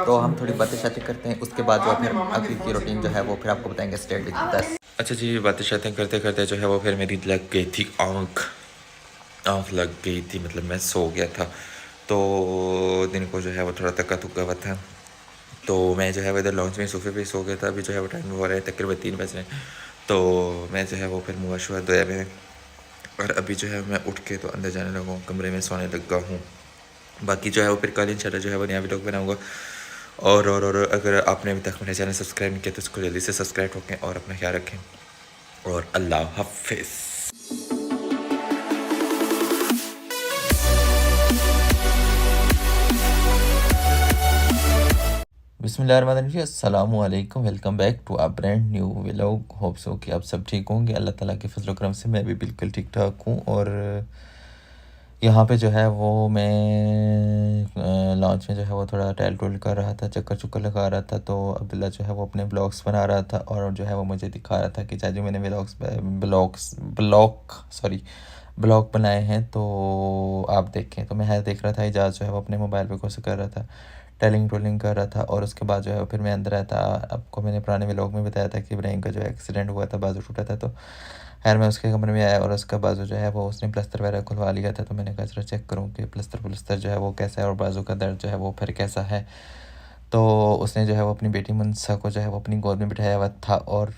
तो हम थोड़ी बातें शातें करते हैं, उसके बाद जो फिर आखिर की रूटीन जो है वो फिर आपको बताएंगे। State with 10। अच्छा जी, बातें शातें करते करते जो है वो फिर मेरी लग गई थी आँख लग गई थी, मतलब मैं सो गया था। तो दिन को जो है वो थोड़ा थका थुका हुआ था, तो मैं जो है वो इधर लॉन्च में सोफे पे सो गया था। अभी जो है वो टाइम हो रहा है तकरीबन 3 बज रहे हैं। तो मैं जो है वो फिर मुँह शुआ धोया मैंने, और अभी जो है मैं उठ के तो अंदर जाने लगा हूँ, कमरे में सोने लगा हूँ। बाकी जो है वो फिर कल इंशाल्लाह जो है वो नया वीडियो बनाऊँगा। और अगर आपने अभी तक मेरा चैनल सब्सक्राइब नहीं किया तो उसको जल्दी से सब्सक्राइब रखें और अपना ख्याल रखें, और अल्लाह हाफिज़। बिस्मिल्लाहिर्रहमानिर्रहीम, अस्सलामु अलैकुम, welcome back to a brand new vlog. Hope so कि आप सब ठीक होंगे। अल्लाह ताला के फजल करम से मैं भी बिल्कुल ठीक ठाक हूँ। और यहाँ पे जो है वो मैं लॉन्च में जो है वो थोड़ा टहल टुल कर रहा था, चक्कर चुक्कर लगा रहा था। तो अब्दुल्ला जो है वो अपने ब्लॉग्स बना रहा था और जो है वो मुझे दिखा रहा था कि चाचू मैंने ब्लॉग बनाए हैं तो आप देखें। तो मैं देख रहा था, इजाज़ जो है वो अपने मोबाइल पे कुछ कर रहा था, टेलिंग टोलिंग कर रहा था। और उसके बाद जो है फिर मैं अंदर आया था। आपको मैंने पुराने व्लॉग में बताया था कि इब्राहिम का जो एक्सीडेंट हुआ था, बाजू टूटा था। तो खैर मैं उसके कमरे में आया और उसका बाजू जो है वो उसने प्लस्तर वगैरह खुलवा लिया था। तो मैंने कहा चलो चेक करूँ कि प्लस्तर जो है वो कैसा है और बाजू का दर्द जो है वो फिर कैसा है। तो उसने जो है वो अपनी बेटी मुनसा को जो है वो अपनी गोद में बिठाया हुआ था और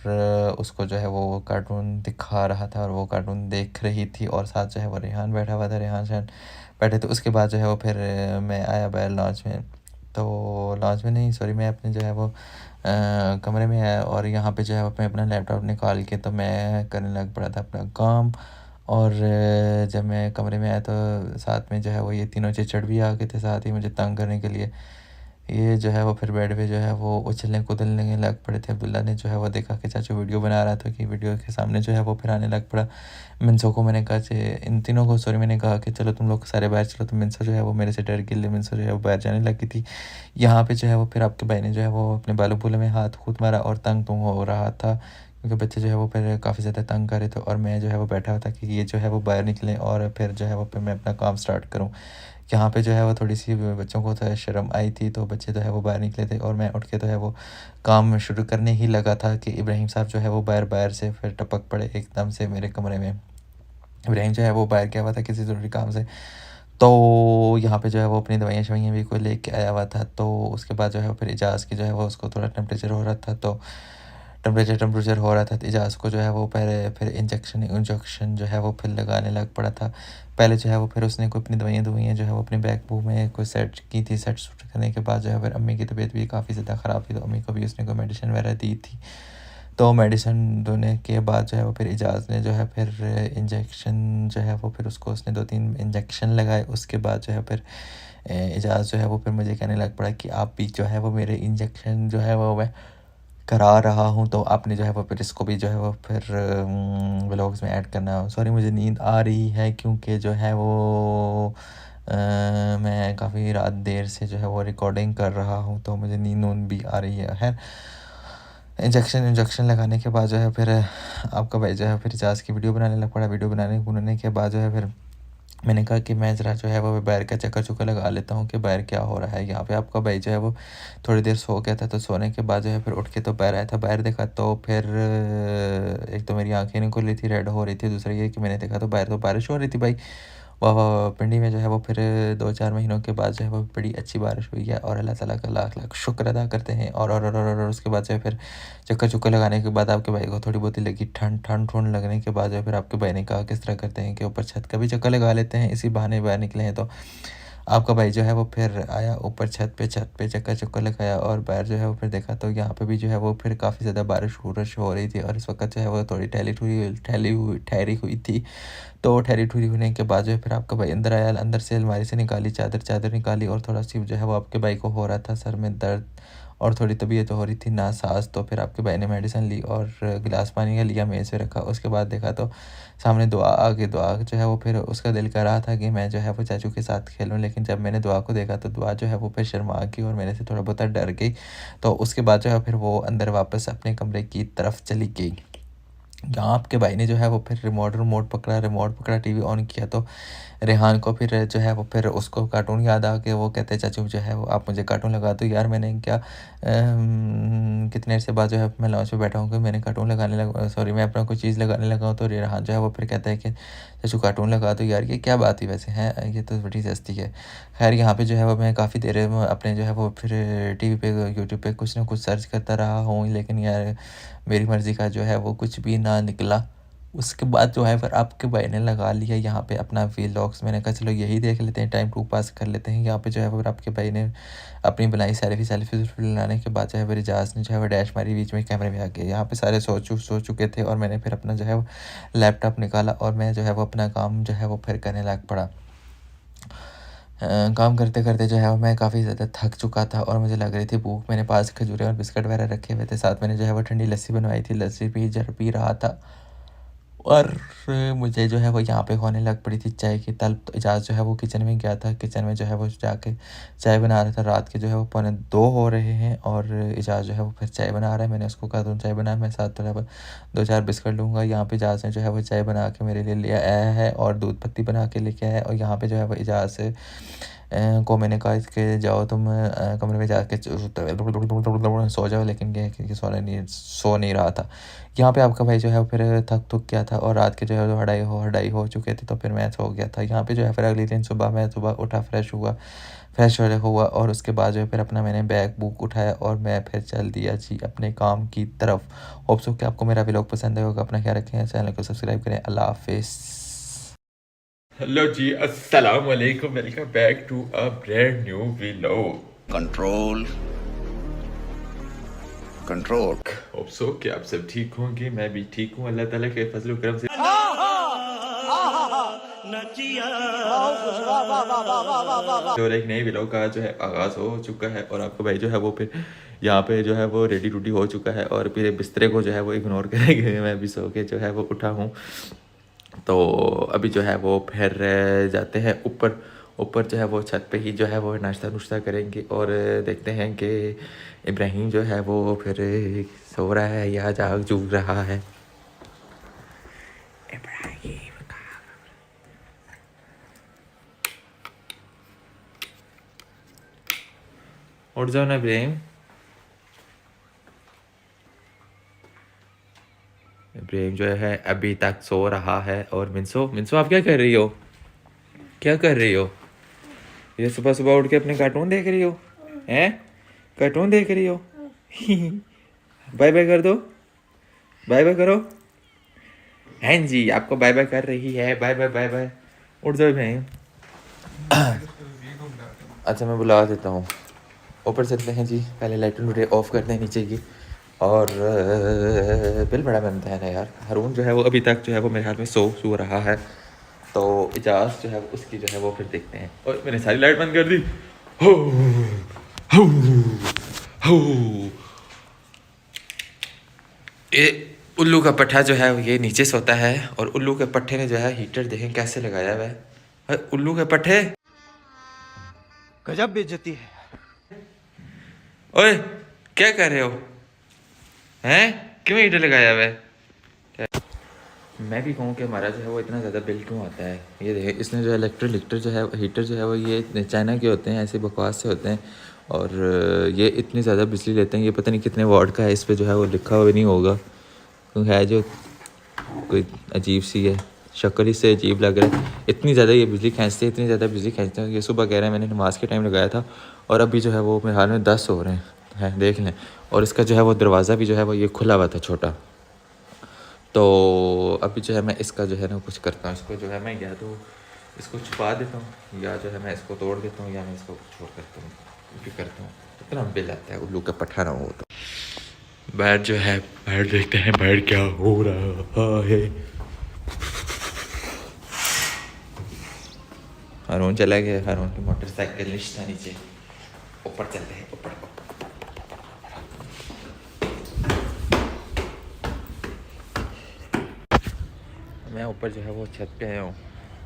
उसको जो है वो कार्टून दिखा रहा था और वो कार्टून देख रही थी। और साथ जो है वो रेहान बैठा हुआ था, रेहान शान बैठे। तो उसके बाद जो है वो फिर मैं आया बाहर लॉन्च में। तो लॉन्च में नहीं, सॉरी, मैं अपने जो है वो कमरे में आया और यहाँ पे जो है मैं अपना लैपटॉप निकाल के तो मैं करने लग पड़ा था अपना काम। और जब मैं कमरे में आया तो साथ में जो है वो ये तीनों चिचड़ भी आ गए थे साथ ही मुझे तंग करने के लिए। ये जो है वो फिर बेड पे जो है वो उछलने कूदने लग पड़े थे। अब्दुल्ला ने जो है वो देखा कि चाचू वीडियो बना रहा था कि वीडियो के सामने जो है वो फिर आने लग पड़ा। मिनसो को मैंने कहा इन तीनों को, सॉरी, मैंने कहा कि चलो तुम लोग सारे बाहर चलो। तो मिनसो जो है वो मेरे से डर के लिए मिनसो जो है वो बाहर जाने लगी थी। यहाँ पे जो है वो फिर आपके भाई ने जो है वो अपने बालू बुले में हाथ कूद मारा और तंग तुंग हो रहा था क्योंकि बच्चे जो है वो फिर काफ़ी ज़्यादा तंग कर रहे थे। और मैं जो है वो बैठा हुआ था कि ये जो है वो बाहर निकलें और फिर जो है वो फिर मैं अपना काम स्टार्ट करूँ। यहाँ पे जो है वो थोड़ी सी बच्चों को तो शर्म आई थी, तो बच्चे जो है वो बाहर निकले थे और मैं उठ के तो है वो काम शुरू करने ही लगा था कि इब्राहिम साहब जो है वो बाहर से फिर टपक पड़े एकदम से मेरे कमरे में। इब्राहिम जो है वो बाहर गया हुआ था किसी ज़रूरी काम से। तो यहाँ पे जो है वो अपनी दवाइयाँ शवाइयाँ भी कोई लेके आया हुआ था। तो उसके बाद जो है वो फिर इजाज़ की जो है वो उसको थोड़ा टेम्परेचर हो रहा था। तो टेम्परेचर हो रहा था तो इजाज़ को जो है वो पहले फिर इंजेक्शन जो है वो फिर लगाने लग पड़ा था। पहले जो है वो फिर उसने कोई अपनी दवाइयाँ जो है वो अपने बैक बू में कोई सेट की थी। सेट सूट करने के बाद जो है फिर अम्मी की तबीयत भी काफ़ी ज़्यादा ख़राब थी, तो अम्मी को भी उसने कोई मेडिसिन वगैरह दी थी। तो मेडिसिन देने के बाद जो है वो फिर इजाज़ ने जो है फिर इंजेक्शन जो है वो फिर उसको उसने 2-3 इंजेक्शन लगाए। उसके बाद जो है फिर इजाज़ जो है वो फिर मुझे कहने लग पड़ा कि आप भी जो है वो मेरे इंजेक्शन जो है वो मैं करा रहा हूँ, तो आपने जो है वो फिर इसको भी जो है वो फिर व्लॉग्स में ऐड करना। सॉरी, मुझे नींद आ रही है क्योंकि जो है वो मैं काफ़ी रात देर से जो है वो रिकॉर्डिंग कर रहा हूँ, तो मुझे नींद भी आ रही है। इंजेक्शन लगाने के बाद जो है फिर आपका भाई जो है फिर इजाज़ की वीडियो बनाने लग पड़ा। वीडियो बनाने के बाद जो है फिर मैंने कहा कि मैं ज़रा जो है वो बाहर का चक्कर चुक्कर लगा लेता हूँ कि बाहर क्या हो रहा है। यहाँ पे आपका भाई जो है वो थोड़ी देर सो गया था, तो सोने के बाद जो है फिर उठ के तो बाहर आया था। बाहर देखा तो फिर एक तो मेरी आंखें नहीं खुल रही थी, रेड हो रही थी। दूसरा ये कि मैंने देखा तो बाहर तो बारिश हो रही थी भाई। वाह वाह वाह, पिंडी में जो है वो फिर 2-4 महीनों के बाद जो है वो बड़ी अच्छी बारिश हुई है और अल्लाह ताला का लाख लाख शुक्र अदा करते हैं। और उसके बाद जो है फिर चक्कर चुक्कर लगाने के बाद आपके भाई को थोड़ी बहुत ही लगी ठंड लगने के बाद जो है फिर आपके भाई ने कहा किस तरह करते हैं कि ऊपर छत का भी चक्कर लगा लेते हैं, इसी बहाने बाहर निकले हैं। तो आपका भाई जो है वो फिर आया ऊपर छत पे चक्कर चुक्कर लगाया और बाहर जो है वो फिर देखा तो यहाँ पे भी जो है वो फिर काफ़ी ज़्यादा बारिश हो रही थी। और इस वक्त जो है वो थोड़ी ठहरी हुई थी। तो ठहरी ठुरी होने के बाद जो है फिर आपका भाई अंदर आया, अंदर से अलमारी से निकाली चादर निकाली और थोड़ा सी जो है वो आपके भाई को हो रहा था सर में दर्द और थोड़ी तबीयत हो रही थी नासाज। तो फिर आपके भाई ने मेडिसिन ली और गिलास पानी का लिया, मेज़ पे रखा। उसके बाद देखा तो सामने दुआ आ गई। दुआ जो है वो फिर उसका दिल कर रहा था कि मैं जो है वो चाचू के साथ खेलूं, लेकिन जब मैंने दुआ को देखा तो दुआ जो है वो फिर शर्मा गई और मेरे से थोड़ा बहुत डर गई। तो उसके बाद जो है फिर वो अंदर वापस अपने कमरे की तरफ चली गई। यहाँ आपके भाई ने जो है वो फिर रिमोट पकड़ा, टीवी ऑन किया तो रेहान को फिर जो है वो फिर उसको कार्टून याद आ के वो कहते हैं चाचू जो है वो आप मुझे कार्टून लगा दो यार। मैंने क्या कितने देर से बाद जो है मैं लॉन्च पे बैठा हूँ कि मैंने कार्टून लगाने लगा, सॉरी मैं अपना कोई चीज़ लगाने लगा हूँ। तो रेहान जो है वो फिर कहता है कि चाचू कार्टून लगा दो यार। ये क्या बात है वैसे है, ये तो बड़ी सस्ती है। खैर यहाँ पे जो है वो मैं काफ़ी देर अपने जो है वो फिर टीवी पे यूट्यूब पे कुछ ना कुछ सर्च करता रहा हूँ, लेकिन यार मेरी मर्ज़ी का जो है वो कुछ भी ना निकला। उसके बाद जो है फिर आपके भाई ने लगा लिया यहाँ पे अपना व्लॉग्स। मैंने कहा चलो यही देख लेते हैं, टाइम टू पास कर लेते हैं। यहाँ पे जो है फिर आपके भाई ने अपनी बनाई सेल्फी बनाने के बाद जो है फिर इजाज़ ने जो है वो डैश मारी बीच में कैमरे में आ गया। यहाँ पे सारे सो चुके थे और मैंने फिर अपना जो है वो लैपटॉप निकाला और मैं जो है वो अपना काम जो है वो फिर करने लग पड़ा। काम करते करते जो है वो मैं काफ़ी ज़्यादा थक चुका था और मुझे लग रही थी भूख। मेरे पास खजूरें और बिस्किट वगैरह रखे हुए थे, साथ मैंने जो है वो ठंडी लस्सी बनवाई थी, लस्सी पी रहा था। और मुझे जो है वो यहाँ पे होने लग पड़ी थी चाय की तलब। तो इजाज़ जो है वो किचन में गया था, किचन में जो है वो जाके चाय बना रहा था। रात के जो है वो 1:45 हो रहे हैं और इजाज़ जो है वो फिर चाय बना रहा है। मैंने उसको कहा तुम चाय बना, मैं साथ जो है वो 2-4 बिस्किट लूँगा। यहाँ पे इजाज़ ने जो है वो चाय बना के मेरे लिए ले आया है और दूध पत्ती बना के लेके आया है। और यहाँ पे जो है वो इजाज़ से को मैंने कहा कि जाओ तुम कमरे में जाके सो जाओ, लेकिन ये कि सो नहीं रहा था। यहाँ पे आपका भाई जो है वो फिर थक गया था और रात के जो है वो हड़ाई हो चुके थे, तो फिर मैं सो गया था। यहाँ पे जो है फिर अगले दिन मैं सुबह उठा, फ्रेश हुआ और उसके बाद जो है फिर अपना मैंने बैग बुक उठाया और मैं फिर चल दिया जी अपने काम की तरफ। होप सो कि आपको मेरा व्लॉग पसंद आया होगा। अपना ख्याल रखें, चैनल को सब्सक्राइब करें। अल्लाह हाफिज़। हेलो जी, अस्सलाम वालेकुम, welcome back to a brand new vlog. Control control. Hope so कि आप सब ठीक होंगे, मैं भी ठीक हूँ अल्लाह ताला के फजल करम से। और एक नई व्लॉग का जो है आगाज़ हो चुका है और आपका भाई जो है वो फिर यहाँ पे जो है वो रेडी टूडी हो चुका है और फिर बिस्तरे को जो है वो इग्नोर करेंगे। मैं भी सो के जो है वो उठा हूँ, तो अभी जो है वो फिर जाते हैं ऊपर जो है वो छत पे ही जो है वो नाश्ता नुश्ता करेंगे और देखते हैं कि इब्राहिम जो है वो फिर सो रहा है या जाग जूग रहा है। इब्राहिम उठ जाओ ना इब्राहिम। इब्राहिम जो है अभी तक सो रहा है। और मिंसो आप क्या कर रही हो, क्या कर रही हो? ये सुबह सुबह उठ के अपने कार्टून देख रही हो हैं? कार्टून देख रही हो? बाय बाय कर दो, बाय बाय करो। हैं जी, आपको बाय बाय कर रही है, बाय बाय बाय बाय। उठ जाओ भाई। अच्छा मैं बुला देता हूँ, ऊपर चलते हैं जी। पहले लाइट ऑफ करते हैं नीचे की। और बिल बड़ा बनता है ना यार। हारून जो है वो अभी तक जो है वो मेरे हाथ में सो रहा है, तो इजाज़ जो है उसकी जो है वो फिर देखते हैं। और मैंने सारी लाइट बंद कर दी। हो हो हो। ये उल्लू का पट्ठा जो है ये नीचे सोता है और उल्लू के पट्ठे ने जो है हीटर देखें कैसे लगाया हुआ है। उल्लू के पट्ठे, गजब बेइज्जती है। ओए क्या कर रहे हो हैं? क्यों हीटर लगाया हुआ है? मैं भी कहूँ कि हमारा जो है वो इतना ज़्यादा बिल क्यों आता है। ये देखें, इसने जो इलेक्ट्रिक हीटर जो है हीटर जो है वो ये चाइना के होते हैं, ऐसे बकवास से होते हैं और ये इतनी ज़्यादा बिजली लेते हैं। ये पता नहीं कितने वाट का है, इस पर जो है वो लिखा हुआ नहीं होगा, तो है जो कोई अजीब सी है, शक्ल ही से अजीब लग रहा है। इतनी ज़्यादा ये बिजली खींचते हैं, इतनी ज़्यादा बिजली खींचते हैं। ये सुबह कह रहे हैं मैंने नमाज़ के टाइम लगाया था और अभी जो है वो मेरे हाल में 10 हो रहे हैं, देख लें। और इसका जो है वो दरवाज़ा भी जो है वो ये खुला हुआ था छोटा, तो अभी जो है मैं इसका जो है ना कुछ करता हूँ। इसको जो है मैं या तो इसको छुपा देता हूँ या जो है मैं इसको तोड़ देता हूँ या मैं इसको छोड़ करता हूँ, कुछ भी करता हूँ। इतना बिल आता है उल्लू का पट्ठा ना हो। तो बाहर जो है बाहर देखते हैं बाहर क्या हो रहा है। हारून चला गया, हारून की मोटरसाइकिल निश्चित नीचे। ऊपर चलते हैं, ऊपर मैं ऊपर जो है वो छत पे आया हूँ।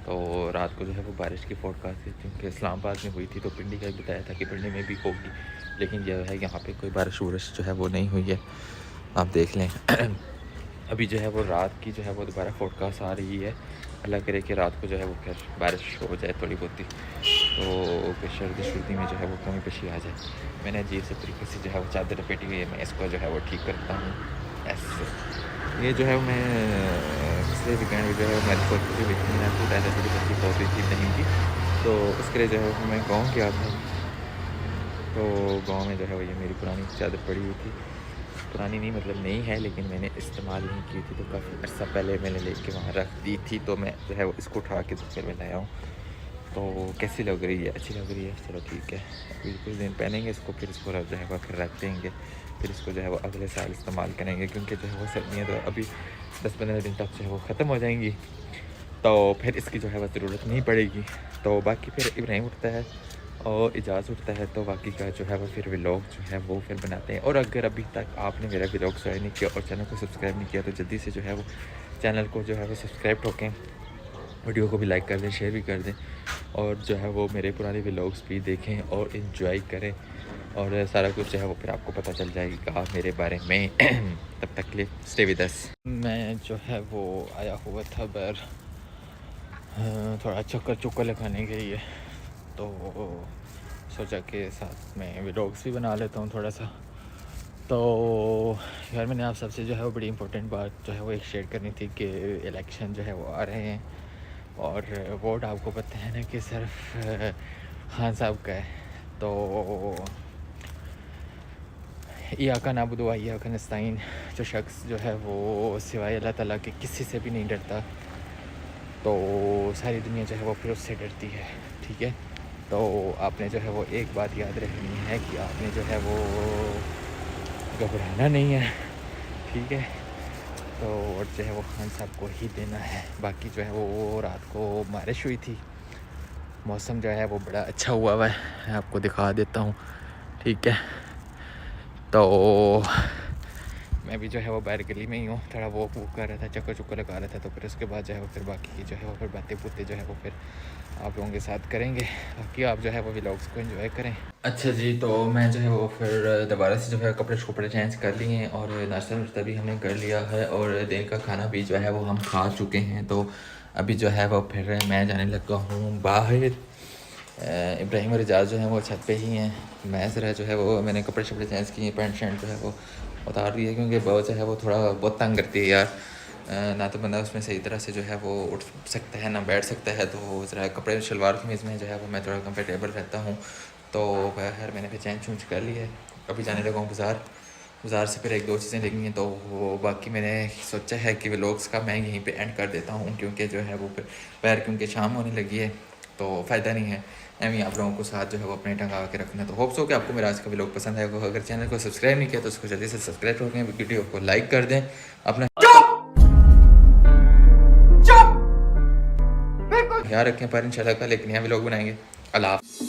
तो रात को जो है वो बारिश की फोरकास्ट थी, क्योंकि इस्लामाबाद में हुई थी तो पिंडी का बताया था कि पिंडी में भी होगी, लेकिन यह है यहाँ पे कोई बारिश वारिश जो है वो नहीं हुई है। आप देख लें। अभी जो है वो रात की जो है वो दोबारा फोरकास्ट आ रही है। अल्लाह करे कि रात को जो है वो फिर बारिश हो जाए थोड़ी बहुत ही, तो फिर सर्दी में जो है वो कमी पेशी आ जाए। मैंने अजीब से तरीके से जो है वो चादर लपेटी हुई है, मैं इसको जो है वो ठीक करता हूँ ऐसे। ये जो है मैं पिछले वीकेंड जो है मैं खुद की थी ना, तो ऐसे थोड़ी बच्ची बहुत रही थी नहीं की, तो उसके लिए जो है मैं गाँव गया था। तो गांव में जो है वो ये मेरी पुरानी चादर पड़ी हुई थी, पुरानी नहीं मतलब नई है, लेकिन मैंने इस्तेमाल नहीं की थी, तो काफ़ी अर्सा पहले मैंने लेके वहाँ रख दी थी, तो मैं जो है वो इसको उठा के तो फिर मैं लाया हूँ। तो कैसी लग रही है? अच्छी लग रही है, चलो ठीक है। अभी कुछ दिन पहनेंगे इसको, फिर इसको जो है वो फिर रख देंगे, फिर इसको जो है वो अगले साल इस्तेमाल करेंगे, क्योंकि जो है वो सर्दियाँ तो अभी 10-15 दिन तक जो है वो ख़त्म हो जाएंगी, तो फिर इसकी जो है वो ज़रूरत नहीं पड़ेगी। तो बाकी फिर इब्राहिम उठता है और इजाज़ उठता है, तो बाकी का जो है वो फिर व्लॉग जो है वो फिर बनाते हैं। और अगर अभी तक आपने मेरा व्लॉग ज्वाइन नहीं किया और चैनल को सब्सक्राइब नहीं किया, तो जल्दी से जो है वो चैनल को जो है वो सब्सक्राइब ठोकें, वीडियो को भी लाइक कर दें, शेयर भी कर दें, और जो है वो मेरे पुराने व्लॉग्स भी देखें और इन्जॉय करें, और सारा कुछ जो है वो फिर आपको पता चल जाएगा मेरे बारे में। तब तक के लिए स्टे विद अस। मैं जो है वो आया हुआ था बाहर थोड़ा चक्कर लगाने के लिए, तो सोचा कि साथ में व्लॉग्स भी बना लेता हूँ थोड़ा सा। तो यार मैंने आप सबसे जो है वो बड़ी इम्पोर्टेंट बात जो है वो एक शेयर करनी थी कि इलेक्शन जो है वो आ रहे हैं, और वोट आपको पता है ना कि सिर्फ खान साहब का है। तो इयाका नाबुदु व इयाका नस्ताइन, जो शख्स जो है वो सिवाय अल्लाह ताला के किसी से भी नहीं डरता, तो सारी दुनिया जो है वो फिर उससे डरती है, ठीक है। तो आपने जो है वो एक बात याद रखनी है कि आपने जो है वो घबराना नहीं है, ठीक है। तो वोट जो है वो खान साहब को ही देना है। बाकी जो है वो रात को बारिश हुई थी, मौसम जो है वो बड़ा अच्छा हुआ है, मैं आपको दिखा देता हूँ, ठीक है। तो मैं भी जो है वो बाहर गली में ही हूँ, थोड़ा वॉक कर रहा था, चक्कर लगा रहा था, तो फिर उसके बाद जो है वो फिर बाकी की जो है वो फिर बातें जो है वो फिर आप लोगों के साथ करेंगे। बाकी आप जो है वो व्लॉग्स को एंजॉय करें। अच्छा जी, तो मैं जो है वो फिर दोबारा से जो है कपड़े चेंज कर लिए हैं, और नाश्ता भी हमने कर लिया है, और दिन का खाना भी जो है वो हम खा चुके हैं। तो अभी जो है वो फिर मैं जाने लगा हूँ बाहर। इब्राहिम और इजाज़ जो है वो छत पे ही हैं। मैं ज़रा जो है वो मैंने कपड़े चेंज किए, पैंट शर्ट जो है वो उतार दिए, क्योंकि बहुत जो है वो थोड़ा बहुत तंग करती है यार, ना तो बंदा उसमें सही तरह से जो है वो उठ सकता है ना बैठ सकता है। तो ज़रा कपड़े शलवार कमीज़ में जो है वो मैं थोड़ा कंफर्टेबल रहता हूँ। तो बाहर मैंने फिर चेंज कर ली है। अभी जाने लगा हूँ बाज़ार से फिर 1-2 चीज़ें लेनी हैं, तो वो बाकी मैंने सोचा है कि व्लॉग्स का मैं यहीं पे एंड कर देता हूँ, क्योंकि जो है वो फिर बाहर क्योंकि शाम होने लगी है, तो फ़ायदा नहीं है एवं आप लोगों को साथ जो है वो अपने टंगा के रखना। तो होप्स हो कि आपको मेरा आज का व्लॉग पसंद आएगा। अगर चैनल को सब्सक्राइब नहीं किया तो उसको जल्दी से सब्सक्राइब करें, वीडियो को लाइक कर दें, अपना ख्याल रखें। पर इंशाल्लाह कल एक नया व्लॉग बनाएंगे। अल्लाह।